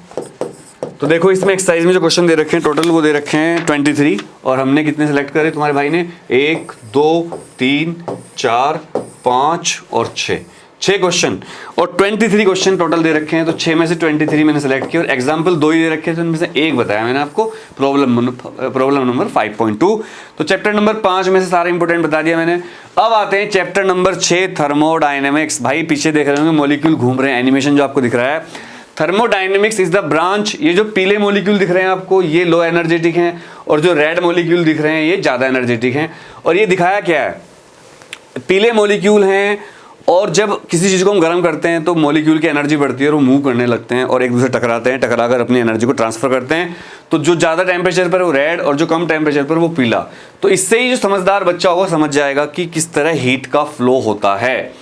तो देखो इसमें एक्सरसाइज में जो क्वेश्चन दे रखे हैं टोटल वो दे रखे हैं 23, और हमने कितने सेलेक्ट करे तुम्हारे भाई ने? 1, 2, 3, 4, 5 और 6 क्वेश्चन, और 23 क्वेश्चन टोटल दे रखे हैं। तो 6 में से 23 मैंने सेलेक्ट किया, और एग्जाम्पल 2 ही दे रखे हैं, तो इनमें से एक बताया मैंने आपको, प्रॉब्लम नंबर 5.2। तो चैप्टर नंबर 5 में से सारे इंपोर्टेंट बता दिया मैंने। अब आते हैं चैप्टर नंबर 6, थर्मोडायनेमिक्स। भाई पीछे देख रहे होंगे मॉलिक्यूल घूम रहे हैं, एनिमेशन जो आपको दिख रहा है। थर्मोडायनेमिक्स इज द ब्रांच, ये जो पीले मॉलिक्यूल दिख रहे हैं आपको, ये लो एनर्जेटिक हैं, और जो रेड मॉलिक्यूल दिख रहे हैं ये ज़्यादा एनर्जेटिक हैं। और ये दिखाया क्या है? पीले मॉलिक्यूल हैं, और जब किसी चीज़ को हम गर्म करते हैं तो मॉलिक्यूल की एनर्जी बढ़ती है और वो मूव करने लगते हैं और एक दूसरे टकराते हैं, टकराकर अपनी एनर्जी को ट्रांसफर करते हैं। तो जो ज़्यादा टेम्परेचर पर वो रेड और जो कम टेम्परेचर पर वो पीला। तो इससे ही जो समझदार बच्चा होगा समझ जाएगा कि किस तरह हीट का फ्लो होता है।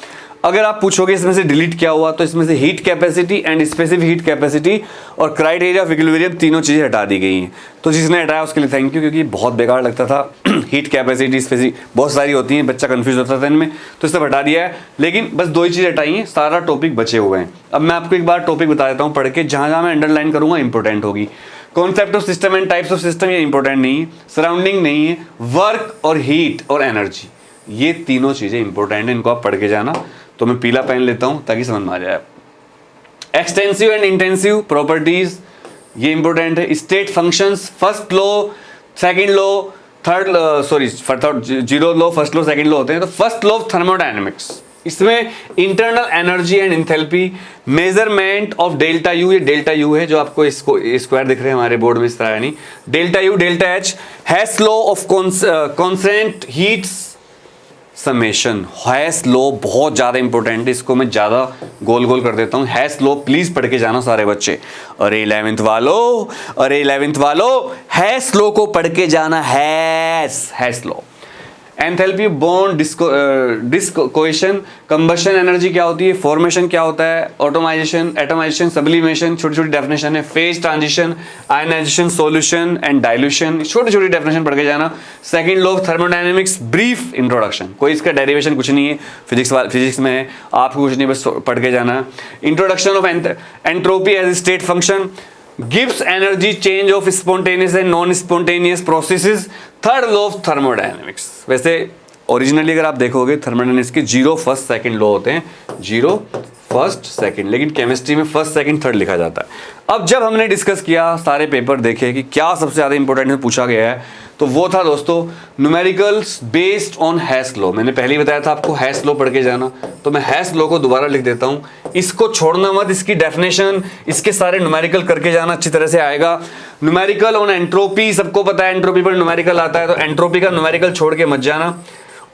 अगर आप पूछोगे इसमें से डिलीट क्या हुआ, तो इसमें से heat capacity and specific heat capacity और क्राइटेरिया ऑफ इक्विलिब्रियम तीनों चीज़ें हटा दी गई हैं। तो जिसने हटाया उसके लिए थैंक यू, क्योंकि बहुत बेकार लगता था। हीट कैपेसिटी स्पेसिफिक बहुत सारी होती हैं, बच्चा कंफ्यूज होता था इनमें, तो इससे हटा दिया है। लेकिन बस 2 ही चीज़ें हटाई हैं, सारा टॉपिक बचे हुए हैं। अब मैं आपको एक बार टॉपिक बता देता हूँ पढ़ के, जहाँ जहाँ मैं अंडरलाइन करूँगा इंपॉर्टेंट होगी। Concept of system and types of system, ये इंपॉर्टेंट नहीं है। सराउंडिंग नहीं है। वर्क और हीट और एनर्जी, ये तीनों चीज़ें इंपॉर्टेंट है, इनको आप पढ़ के जाना। तो मैं पीला पेन लेता हूं ताकि समझ में आ जाए। एक्सटेंसिव एंड इंटेंसिव प्रॉपर्टीज, ये इंपॉर्टेंट है। State functions, first law, second law, zero law, first law, second law होते हैं। तो फर्स्ट लॉ ऑफ थर्मोडायनेमिक्स, इसमें internal energy and enthalpy, measurement of delta U, ये डेल्टा यू है जो आपको इसको स्क्वायर दिख रहे हैं हमारे बोर्ड में इस तरह, नहीं delta U, delta H. Hess law of constant heats summation, Hess law बहुत ज्यादा इंपॉर्टेंट है, इसको मैं ज्यादा गोल गोल कर देता हूं। हैस लॉ प्लीज पढ़ के जाना सारे बच्चे। अरे 11th वालों हैस लॉ को पढ़ के जाना। Hess law. Enthalpy, bond, dissociation, combustion energy क्या होती है, फॉर्मेशन क्या होता है, ऑटोमाइजेशन, एटोमाइजेशन, सब्लिमेशन, छोटी छोटी डेफिनेशन है। Phase transition, ionisation, solution and dilution, छोटी छोटी डेफिनेशन पढ़ के जाना। Second law of thermodynamics, brief introduction, कोई इसका डेरिवेशन कुछ नहीं है, फिजिक्स में है, आपको कुछ नहीं, बस पढ़ के जाना। Introduction of entropy as state function, gives energy change of spontaneous and non-spontaneous processes। Third law of thermodynamics, वैसे ओरिजिनली अगर आप देखोगे थर्मोडायनेमिक्स के 0 फर्स्ट सेकंड लॉ होते हैं, 0 फर्स्ट सेकंड, लेकिन केमिस्ट्री में फर्स्ट सेकंड थर्ड लिखा जाता है। अब जब हमने डिस्कस किया, सारे पेपर देखे कि क्या सबसे ज़्यादा इंपॉर्टेंट में पूछा गया है, तो वो था दोस्तों numericals based on Hess law. मैंने पहले ही बताया था आपको हैस लॉ पढ़ के जाना, तो मैं हैस लॉ को दोबारा लिख देता हूँ। इसको छोड़ना मत, इसकी डेफिनेशन, इसके सारे न्यूमेरिकल करके जाना, अच्छी तरह से आएगा। न्यूमेरिकल ऑन एंट्रोपी, सबको पता है एंट्रोपी पर न्यूमेरिकल आता है, तो एंट्रोपी का न्यूमेरिकल छोड़ के मत जाना।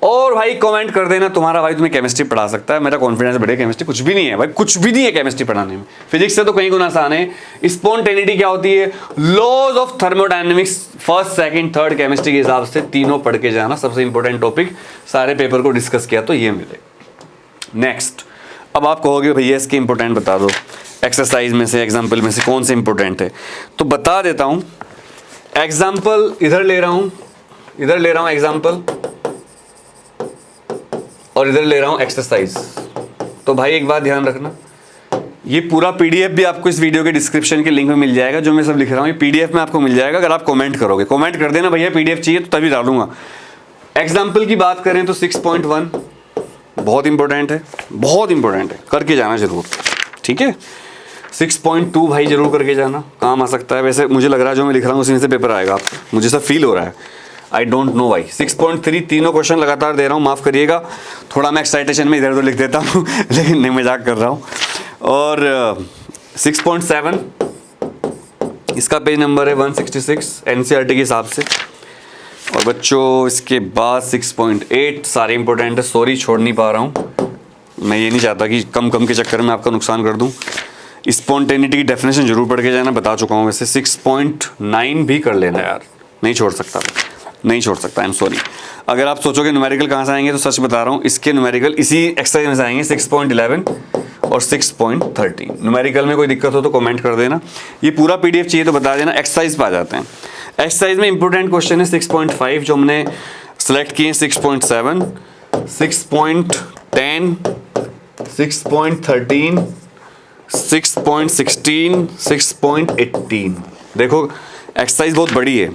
और भाई कमेंट कर देना तुम्हारा भाई तुम्हें केमिस्ट्री पढ़ा सकता है। मेरा कॉन्फिडेंस बढ़े, केमिस्ट्री कुछ भी नहीं है भाई, कुछ भी नहीं है केमिस्ट्री पढ़ाने में, फिजिक्स से तो कहीं गुना आसान है। स्पॉन्टेनिटी क्या होती है, laws of thermodynamics, first second third chemistry के हिसाब से तीनों पढ़ के जाना। सबसे इंपॉर्टेंट टॉपिक, सारे पेपर को डिस्कस किया तो ये मिले। नेक्स्ट, अब आप कहोगे भैया इसके इंपॉर्टेंट बता दो, एक्सरसाइज में से, एग्जाम्पल में से कौन से इंपॉर्टेंट है, तो बता देता हूं। एग्जाम्पल इधर ले रहा हूं एग्जाम्पल, और इधर ले रहा हूं एक्सरसाइज। तो भाई एक बात ध्यान रखना, ये पूरा पीडीएफ भी आपको इस वीडियो के डिस्क्रिप्शन के लिंक में मिल जाएगा, जो मैं सब लिख रहा हूं ये पीडीएफ में आपको मिल जाएगा। अगर आप कमेंट करोगे, कमेंट कर देना भैया पीडीएफ चाहिए, तो तभी डालूंगा। एग्जाम्पल की बात करें तो 6.1 बहुत इंपॉर्टेंट है, बहुत इंपॉर्टेंट है, करके जाना जरूर, ठीक है। 6.2 भाई जरूर करके जाना, काम आ सकता है। वैसे मुझे लग रहा है जो मैं लिख रहा हूँ उसी में से पेपर आएगा आपको, मुझे सब फील हो रहा है, आई डोंट नो भाई। 6.3 तीनों क्वेश्चन लगातार दे रहा हूँ, माफ़ करिएगा, थोड़ा मैं एक्साइटेशन में इधर उधर लिख देता हूँ लेकिन नहीं, मजाक कर रहा हूँ। और 6.7 इसका पेज नंबर है 166 एनसीईआरटी के हिसाब से। और बच्चों इसके बाद 6.8 सारे इंपॉर्टेंट है, सॉरी छोड़ नहीं पा रहा हूँ, मैं ये नहीं चाहता कि कम के चक्कर में आपका नुकसान कर दूँ। स्पॉन्टेनिटी की डेफिनेशन जरूर पढ़ के जाना, बता चुका हूँ वैसे। 6.9 भी कर लेना यार, नहीं छोड़ सकता, नहीं छोड़ सकता, आई एम सॉरी। अगर आप सोचोगे न्यूमेरिकल कहाँ से आएंगे तो सच बता रहा हूँ, इसके न्यूमेरिकल इसी एक्सरसाइज में से आएंगे, 6.11 और 6.13। न्यूमेरिकल में कोई दिक्कत हो तो कमेंट कर देना, ये पूरा पीडीएफ चाहिए तो बता देना। एक्सरसाइज पे आ जाते हैं। एक्सरसाइज में इंपॉर्टेंट क्वेश्चन है 6.5 जो हमने सेलेक्ट किए, 6.7, 6.10, 6.13, 6.16, 6.18। देखो एक्सरसाइज बहुत बड़ी है,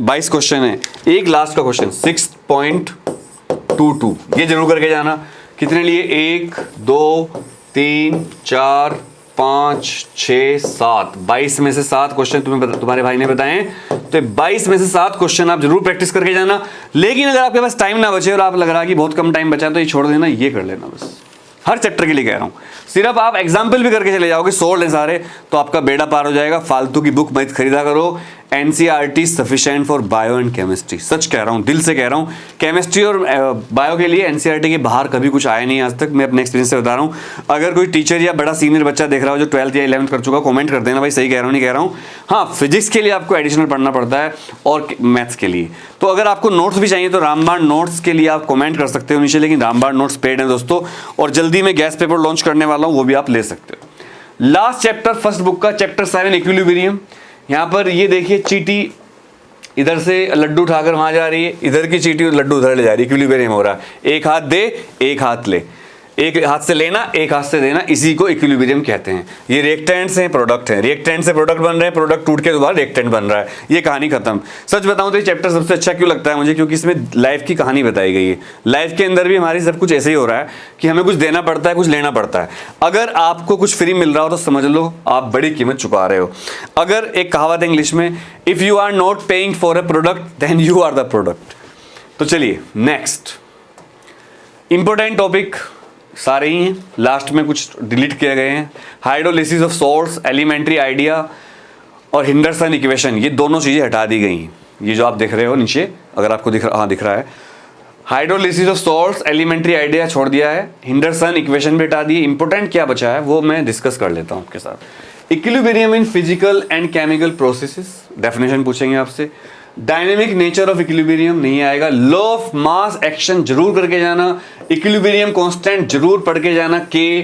22 क्वेश्चन है। एक लास्ट का क्वेश्चन 6.22, ये जरूर करके जाना। कितने लिए? 1 2 3 4 5 6 7, 22 में से 7 क्वेश्चन तुम्हारे भाई ने बताए हैं, तो 22 में से 7 क्वेश्चन आप जरूर प्रैक्टिस करके जाना। लेकिन अगर आपके पास टाइम ना बचे और आप लग रहा है कि बहुत कम टाइम बचा तो ये छोड़ देना, ये कर लेना बस। हर चैप्टर के लिए कह रहा हूं, सिर्फ आप एग्जाम्पल भी करके चले जाओगे, सोल्ड है सारे, तो आपका बेड़ा पार हो जाएगा। फालतू की बुक मत खरीदा करो। NCERT sufficient for bio and chemistry, सच कह रहा हूं, दिल से कह रहा हूं। केमिस्ट्री और बायो के लिए एनसीईआरटी के बाहर कभी कुछ आया नहीं आज तक, मैं अपने एक्सपीरियंस से बता रहा हूं। अगर कोई टीचर या बड़ा सीनियर बच्चा देख रहा हो जो 12th या 11th कर चुका, कमेंट कर देना भाई, सही कह रहा हूं नहीं कह रहा हूं। हाँ, फिजिक्स के लिए आपको एडिशनल पढ़ना पड़ता है और मैथ्स के लिए। तो अगर आपको नोट्स भी चाहिए तो रामबाण नोट्स के लिए आप कमेंट कर सकते हो नीचे, लेकिन रामबाण नोट्स पेड है दोस्तों, और जल्दी में गैस पेपर लॉन्च करने वाला हूं, वो भी आप ले सकते हो। लास्ट चैप्टर फर्स्ट बुक का, चैप्टर 7 इक्विलिब्रियम। यहां पर ये देखिए, चीटी इधर से लड्डू उठाकर वहां जा रही है, इधर की चीटी लड्डू उधर ले जा रही है, इक्विलिब्रियम हो रहा है। एक हाथ दे, एक हाथ ले, एक हाथ से लेना, एक हाथ से देना, इसी को इक्विलिब्रियम कहते हैं। ये रिएक्टेंट्स हैं, प्रोडक्ट हैं, रिएक्टेंट से प्रोडक्ट बन रहे हैं, प्रोडक्ट टूट के दोबारा रिएक्टेंट बन रहा है, ये कहानी खत्म। सच बताऊं तो ये चैप्टर सबसे अच्छा क्यों लगता है मुझे, क्योंकि इसमें लाइफ की कहानी बताई गई है। लाइफ के अंदर भी हमारी सब कुछ ऐसे ही हो रहा है कि हमें कुछ देना पड़ता है, कुछ लेना पड़ता है। अगर आपको कुछ फ्री मिल रहा हो तो समझ लो आप बड़ी कीमत चुका रहे हो। अगर एक कहावत है इंग्लिश में, if you are not paying for a product then you are the product. तो चलिए नेक्स्ट इंपॉर्टेंट टॉपिक सारे ही हैं, लास्ट में कुछ डिलीट किए गए हैं। Hydrolysis of salts, elementary idea और हिंडरसन इक्वेशन, ये दोनों चीज़ें हटा दी गई हैं। ये जो आप देख रहे हो नीचे, अगर आपको दिख रहा है, hydrolysis of salts, elementary idea छोड़ दिया है, हिंडरसन इक्वेशन भी हटा दिए। इंपॉर्टेंट क्या बचा है वो मैं डिस्कस कर लेता हूँ आपके साथ। Equilibrium in physical and chemical processes, definition पूछेंगे आपसे। डायनेमिक नेचर ऑफ इक्विलिब्रियम नहीं आएगा। लॉ ऑफ मास एक्शन जरूर करके जाना। इक्विलिब्रियम कांस्टेंट जरूर पढ़ के जाना। के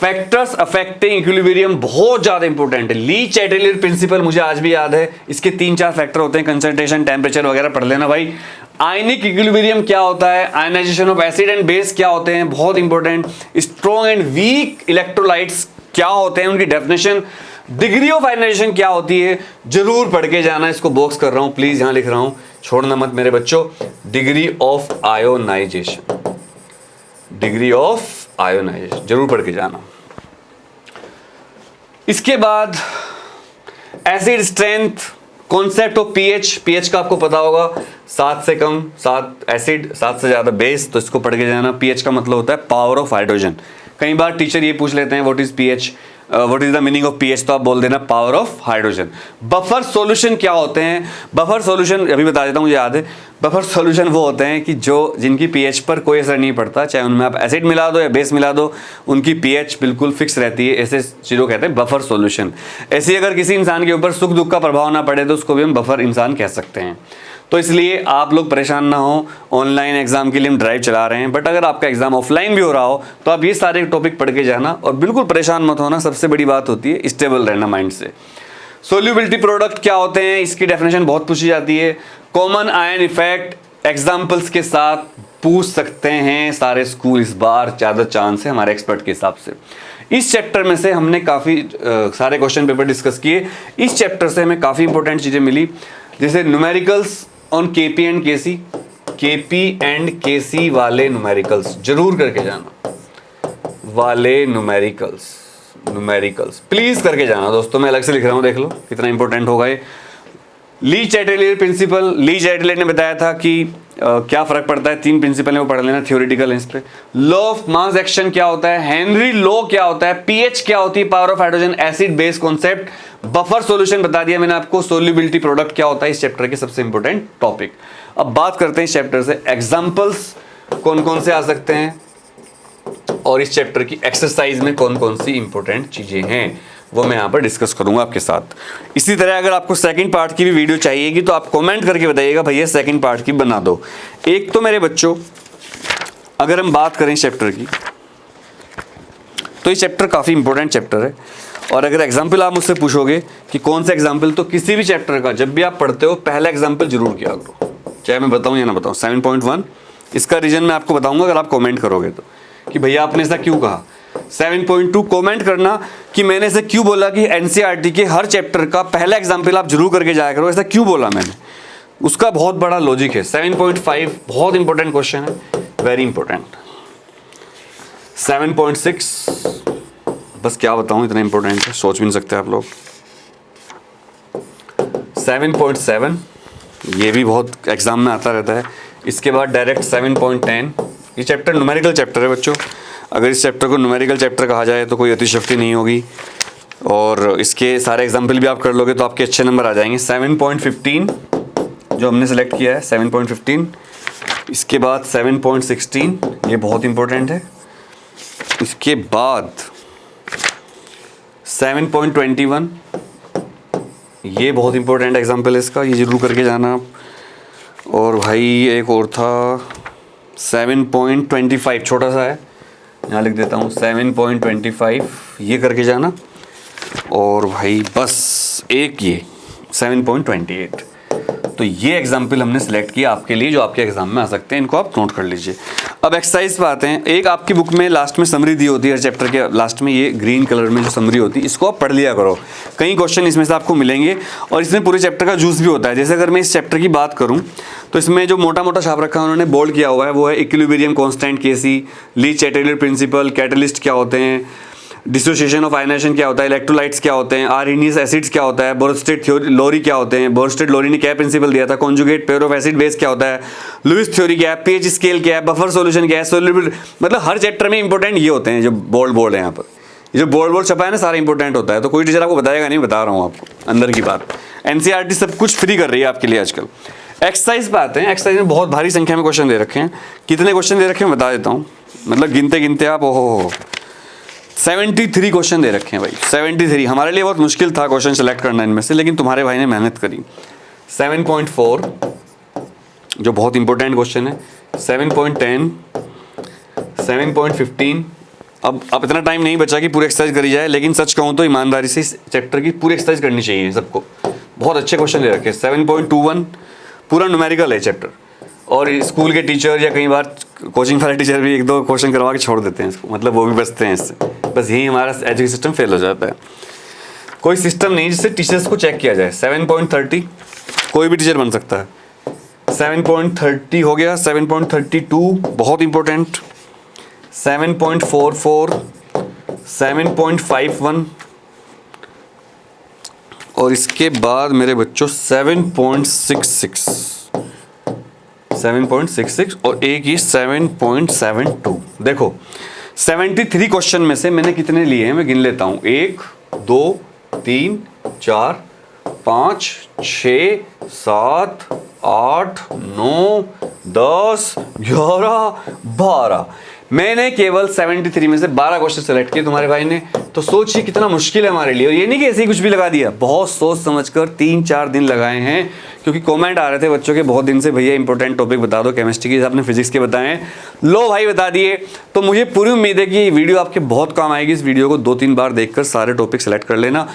फैक्टर्स अफेक्टिंग इक्विलिब्रियम बहुत ज्यादा इंपॉर्टेंट है। ली चैटेलियर प्रिंसिपल मुझे आज भी याद है, इसके 3-4 फैक्टर होते हैं, कंसंट्रेशन, टेम्परेचर वगैरह पढ़ लेना भाई। आयनिक इक्विलिब्रियम क्या होता है, ionisation of acid and base क्या होते हैं, बहुत important. Strong and weak electrolytes क्या होते हैं, उनकी डेफिनेशन। डिग्री ऑफ आयनाइजेशन क्या होती है, जरूर पढ़ के जाना। इसको बॉक्स कर रहा हूं, प्लीज यहां लिख रहा हूं, छोड़ना मत मेरे बच्चों। Degree of ionisation, degree of ionisation जरूर पढ़ के जाना। इसके बाद acid strength, concept of pH. PH का आपको पता होगा, 7 से कम 7 एसिड, 7 से ज्यादा बेस, तो इसको पढ़ के जाना। पीएच का मतलब होता है पावर ऑफ हाइड्रोजन। कई बार टीचर ये पूछ लेते हैं what is pH, what is the meaning of pH, तो आप बोल देना power of hydrogen. Buffer solution क्या होते हैं, बफर सॉल्यूशन अभी बता देता हूं, मुझे याद है। बफर सॉल्यूशन वो होते हैं कि जो जिनकी पीएच पर कोई असर नहीं पड़ता, चाहे उनमें आप एसिड मिला दो या बेस मिला दो, उनकी पीएच बिल्कुल फिक्स रहती है। ऐसे चीज़ों कहते हैं बफर सॉल्यूशन। ऐसे अगर किसी इंसान के ऊपर सुख दुख का प्रभाव ना पड़े तो उसको भी हम बफर इंसान कह सकते हैं। तो इसलिए आप लोग परेशान ना हो, ऑनलाइन एग्जाम के लिए हम ड्राइव चला रहे हैं, बट अगर आपका एग्जाम ऑफलाइन भी हो रहा हो तो आप ये सारे टॉपिक पढ़ के जाना और बिल्कुल परेशान मत होना। सबसे बड़ी बात होती है स्टेबल रहना माइंड से। सोल्यूबिलिटी प्रोडक्ट क्या होते हैं, इसकी डेफिनेशन बहुत पूछी जाती है। कॉमन आयन इफेक्ट एग्जाम्पल्स के साथ पूछ सकते हैं सारे स्कूल, इस बार ज़्यादा चांस है हमारे एक्सपर्ट के हिसाब से। इस चैप्टर में से हमने काफ़ी सारे क्वेश्चन पेपर डिस्कस किए। इस चैप्टर से हमें काफ़ी इंपॉर्टेंट चीज़ें मिली, जैसे numericals on KP and KC, KP and KC वाले न्यूमेरिकल्स जरूर करके जाना, वाले न्यूमेरिकल्स प्लीज करके जाना दोस्तों। मैं अलग से लिख रहा हूं, देख लो कितना इंपॉर्टेंट होगा ये। ली चैटेलियर प्रिंसिपल, ली चैटेलियर ने बताया था कि क्या फर्क पड़ता है, 3 प्रिंसिपल है वो पढ़ लेना, थियोरेटिकल है इस पे। लॉ ऑफ मास एक्शन क्या होता है, हेनरी लॉ क्या होता है, पीएच क्या होती है, power of hydrogen, acid base concept, buffer solution बता दिया मैंने आपको, सोल्युबिलिटी प्रोडक्ट क्या होता है, इस चैप्टर के सबसे इंपॉर्टेंट टॉपिक। अब बात करते हैं इस चैप्टर से एग्जाम्पल्स कौन कौन से आ सकते हैं और इस चैप्टर की एक्सरसाइज में कौन कौन सी इंपॉर्टेंट चीजें हैं वो मैं यहाँ पर डिस्कस करूंगा आपके साथ। इसी तरह अगर आपको सेकंड पार्ट की भी वीडियो चाहिएगी तो आप कमेंट करके बताइएगा भैया सेकंड पार्ट की बना दो। एक तो मेरे बच्चों अगर हम बात करें चैप्टर की तो ये चैप्टर काफ़ी इंपॉर्टेंट चैप्टर है और अगर एग्जाम्पल आप मुझसे पूछोगे कि कौन सा एग्जाम्पल, तो किसी भी चैप्टर का जब भी आप पढ़ते हो पहला एग्जाम्पल जरूर किया करो, चाहे मैं बताऊँ या ना बताऊँ। 7.1 इसका रीजन मैं आपको बताऊँगा अगर आप कॉमेंट करोगे तो, कि भैया आपने ऐसा क्यों कहा। 7.2 कमेंट करना कि मैंने ऐसे क्यों बोला कि एनसीईआरटी के हर चैप्टर का पहला एग्जाम्पल आप जरूर करके जाया करो, ऐसा क्यों बोला मैंने, उसका बहुत बड़ा लॉजिक है। 7.5 बहुत इंपॉर्टेंट क्वेश्चन है, वेरी इंपॉर्टेंट। 7.6 बस क्या बताऊं इतना इंपॉर्टेंट है, सोच भी नहीं सकते आप लोग। 7.7 ये भी बहुत एग्जाम में आता रहता है। इसके बाद डायरेक्ट 7.10 ये चैप्टर न्यूमेरिकल चैप्टर है बच्चों। अगर इस चैप्टर को न्यूमेरिकल चैप्टर कहा जाए तो कोई अतिशयोक्ति नहीं होगी और इसके सारे एग्जाम्पल भी आप कर लोगे तो आपके अच्छे नंबर आ जाएंगे। 7.15 जो हमने सेलेक्ट किया है 7.15, इसके बाद 7.16 ये बहुत इंपॉर्टेंट है। इसके बाद 7.21 ये बहुत इंपॉर्टेंट एग्जाम्पल है इसका, ये जरूर करके जाना आप। और भाई एक और था 7.25 छोटा सा है, यहाँ लिख देता हूँ 7.25 ये करके जाना। और भाई बस एक ये 7.28, तो ये एग्जाम्पल हमने सेलेक्ट किया आपके लिए जो आपके एग्जाम में आ सकते हैं, इनको आप नोट कर लीजिए। अब एक्सरसाइज पे आते हैं। एक आपकी बुक में लास्ट में समरी दी होती है, हर चैप्टर के लास्ट में ये ग्रीन कलर में जो समरी होती है इसको आप पढ़ लिया करो। कई क्वेश्चन इसमें से आपको मिलेंगे और इसमें पूरे चैप्टर का जूस भी होता है। जैसे अगर मैं इस चैप्टर की बात करूँ तो इसमें जो मोटा मोटा छाप रखा है उन्होंने बोल्ड किया हुआ है वो है इक्विलिब्रियम कांस्टेंट केसी, ली चैटेलियर प्रिंसिपल, कैटलिस्ट क्या होते हैं, डिसोसिएशन ऑफ आयनाइजेशन क्या होता है, इलेक्ट्रोलाइट्स क्या होते हैं, आरएनएस एसिड्स क्या होता है, बोरस्टेड लोरी क्या होते हैं, बोरस्टेड लोरी ने क्या प्रिंसिपल दिया था, conjugate pair of acid base क्या होता है, लुईस थ्योरी क्या है, पीएच स्केल क्या है, बफर सॉल्यूशन क्या है, सोल्यूबल, मतलब हर चैप्टर में इंपॉर्टेंट ये होते हैं जो बोल्ड है यहाँ पर। ये जो बोल्ड छपा है ना सारा इंपॉर्टेंट होता है, तो कोई टीचर आपको बताएगा नहीं, बता रहा हूँ आपको अंदर की बात। एनसीईआरटी सब कुछ फ्री कर रही है आपके लिए आजकल। एक्सरसाइज पे आते हैं। एक्सरसाइज में बहुत भारी संख्या में क्वेश्चन दे रखे हैं। कितने क्वेश्चन दे रखे हैं बता देता हूँ, मतलब गिनते गिनते आप ओहो 73 क्वेश्चन दे रखे हैं भाई। 73 हमारे लिए बहुत मुश्किल था क्वेश्चन सेलेक्ट करना इनमें से, लेकिन तुम्हारे भाई ने मेहनत करी। 7.4 जो बहुत इंपॉर्टेंट क्वेश्चन है, 7.10, 7.15। अब इतना टाइम नहीं बचा कि पूरी एक्सरसाइज करी जाए, लेकिन सच कहूँ तो ईमानदारी से इस चैप्टर की पूरी एक्सरसाइज करनी चाहिए सबको। बहुत अच्छे क्वेश्चन दे रखे हैं। 7.21 पूरा न्यूमेरिकल है चैप्टर, और स्कूल के टीचर या कई बार कोचिंग वाले टीचर भी 1-2 क्वेश्चन करवा के छोड़ देते हैं इसको, मतलब वो भी बचते हैं इससे। बस यही हमारा एजुकेशन सिस्टम फेल हो जाता है। कोई सिस्टम नहीं जिससे टीचर्स को चेक किया जाए। 7.30 कोई भी टीचर बन सकता है। 7.30 हो गया। 7.32 बहुत इंपॉर्टेंट। 7.44, 7.51 और इसके बाद मेरे बच्चों 7.66 और एक ही 7.72। देखो 73 क्वेश्चन में से मैंने कितने लिए हैं मैं गिन लेता हूं। 1 2 3 4 5 6 7 8 9 10 11 12 मैंने केवल 73 में से 12 क्वेश्चन सेलेक्ट किए तुम्हारे भाई ने। तो सोचिए कितना मुश्किल है हमारे लिए। और ये नहीं कि ऐसे ही कुछ भी लगा दिया, बहुत सोच समझकर 3-4 दिन लगाए हैं, क्योंकि कमेंट आ रहे थे बच्चों के बहुत दिन से, भैया इंपॉर्टेंट टॉपिक बता दो केमिस्ट्री के, आपने फिजिक्स के बताएं। लो भाई बता दिए। तो मुझे पूरी उम्मीद है कि ये वीडियो आपके बहुत काम आएगी। इस वीडियो को 2-3 बार देखकर सारे टॉपिक सेलेक्ट कर लेना।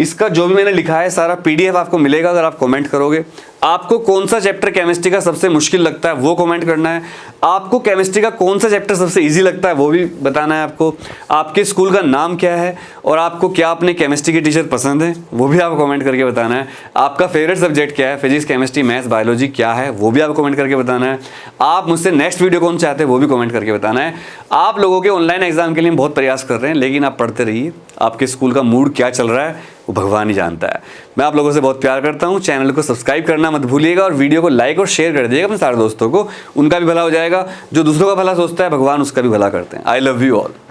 इसका जो भी मैंने लिखा है सारा PDF आपको मिलेगा अगर आप कमेंट करोगे। आपको कौन सा चैप्टर केमिस्ट्री का सबसे मुश्किल लगता है वो कमेंट करना है। आपको केमिस्ट्री का कौन सा चैप्टर सबसे इजी लगता है वो भी बताना है आपको। आपके स्कूल का नाम क्या है और आपको क्या अपने केमिस्ट्री के टीचर पसंद है वो भी आपको कमेंट करके बताना है। आपका फेवरेट सब्जेक्ट क्या है, फिजिक्स, केमिस्ट्री, मैथ्स, बायोलॉजी क्या है वो भी आपको कमेंट करके बताना है। आप मुझसे नेक्स्ट वीडियो कौन चाहते हैं वो भी कमेंट करके बताना है। आप लोगों के ऑनलाइन एग्जाम के लिए हम बहुत प्रयास कर रहे हैं, लेकिन आप पढ़ते रहिए। आपके स्कूल का मूड क्या चल रहा है वो भगवान ही जानता है। मैं आप लोगों से बहुत प्यार करता हूँ। चैनल को सब्सक्राइब करना मत भूलिएगा और वीडियो को लाइक और शेयर कर दीजिएगा अपने सारे दोस्तों को। उनका भी भला हो जाएगा। जो दूसरों का भला सोचता है भगवान उसका भी भला करते हैं। I love you all.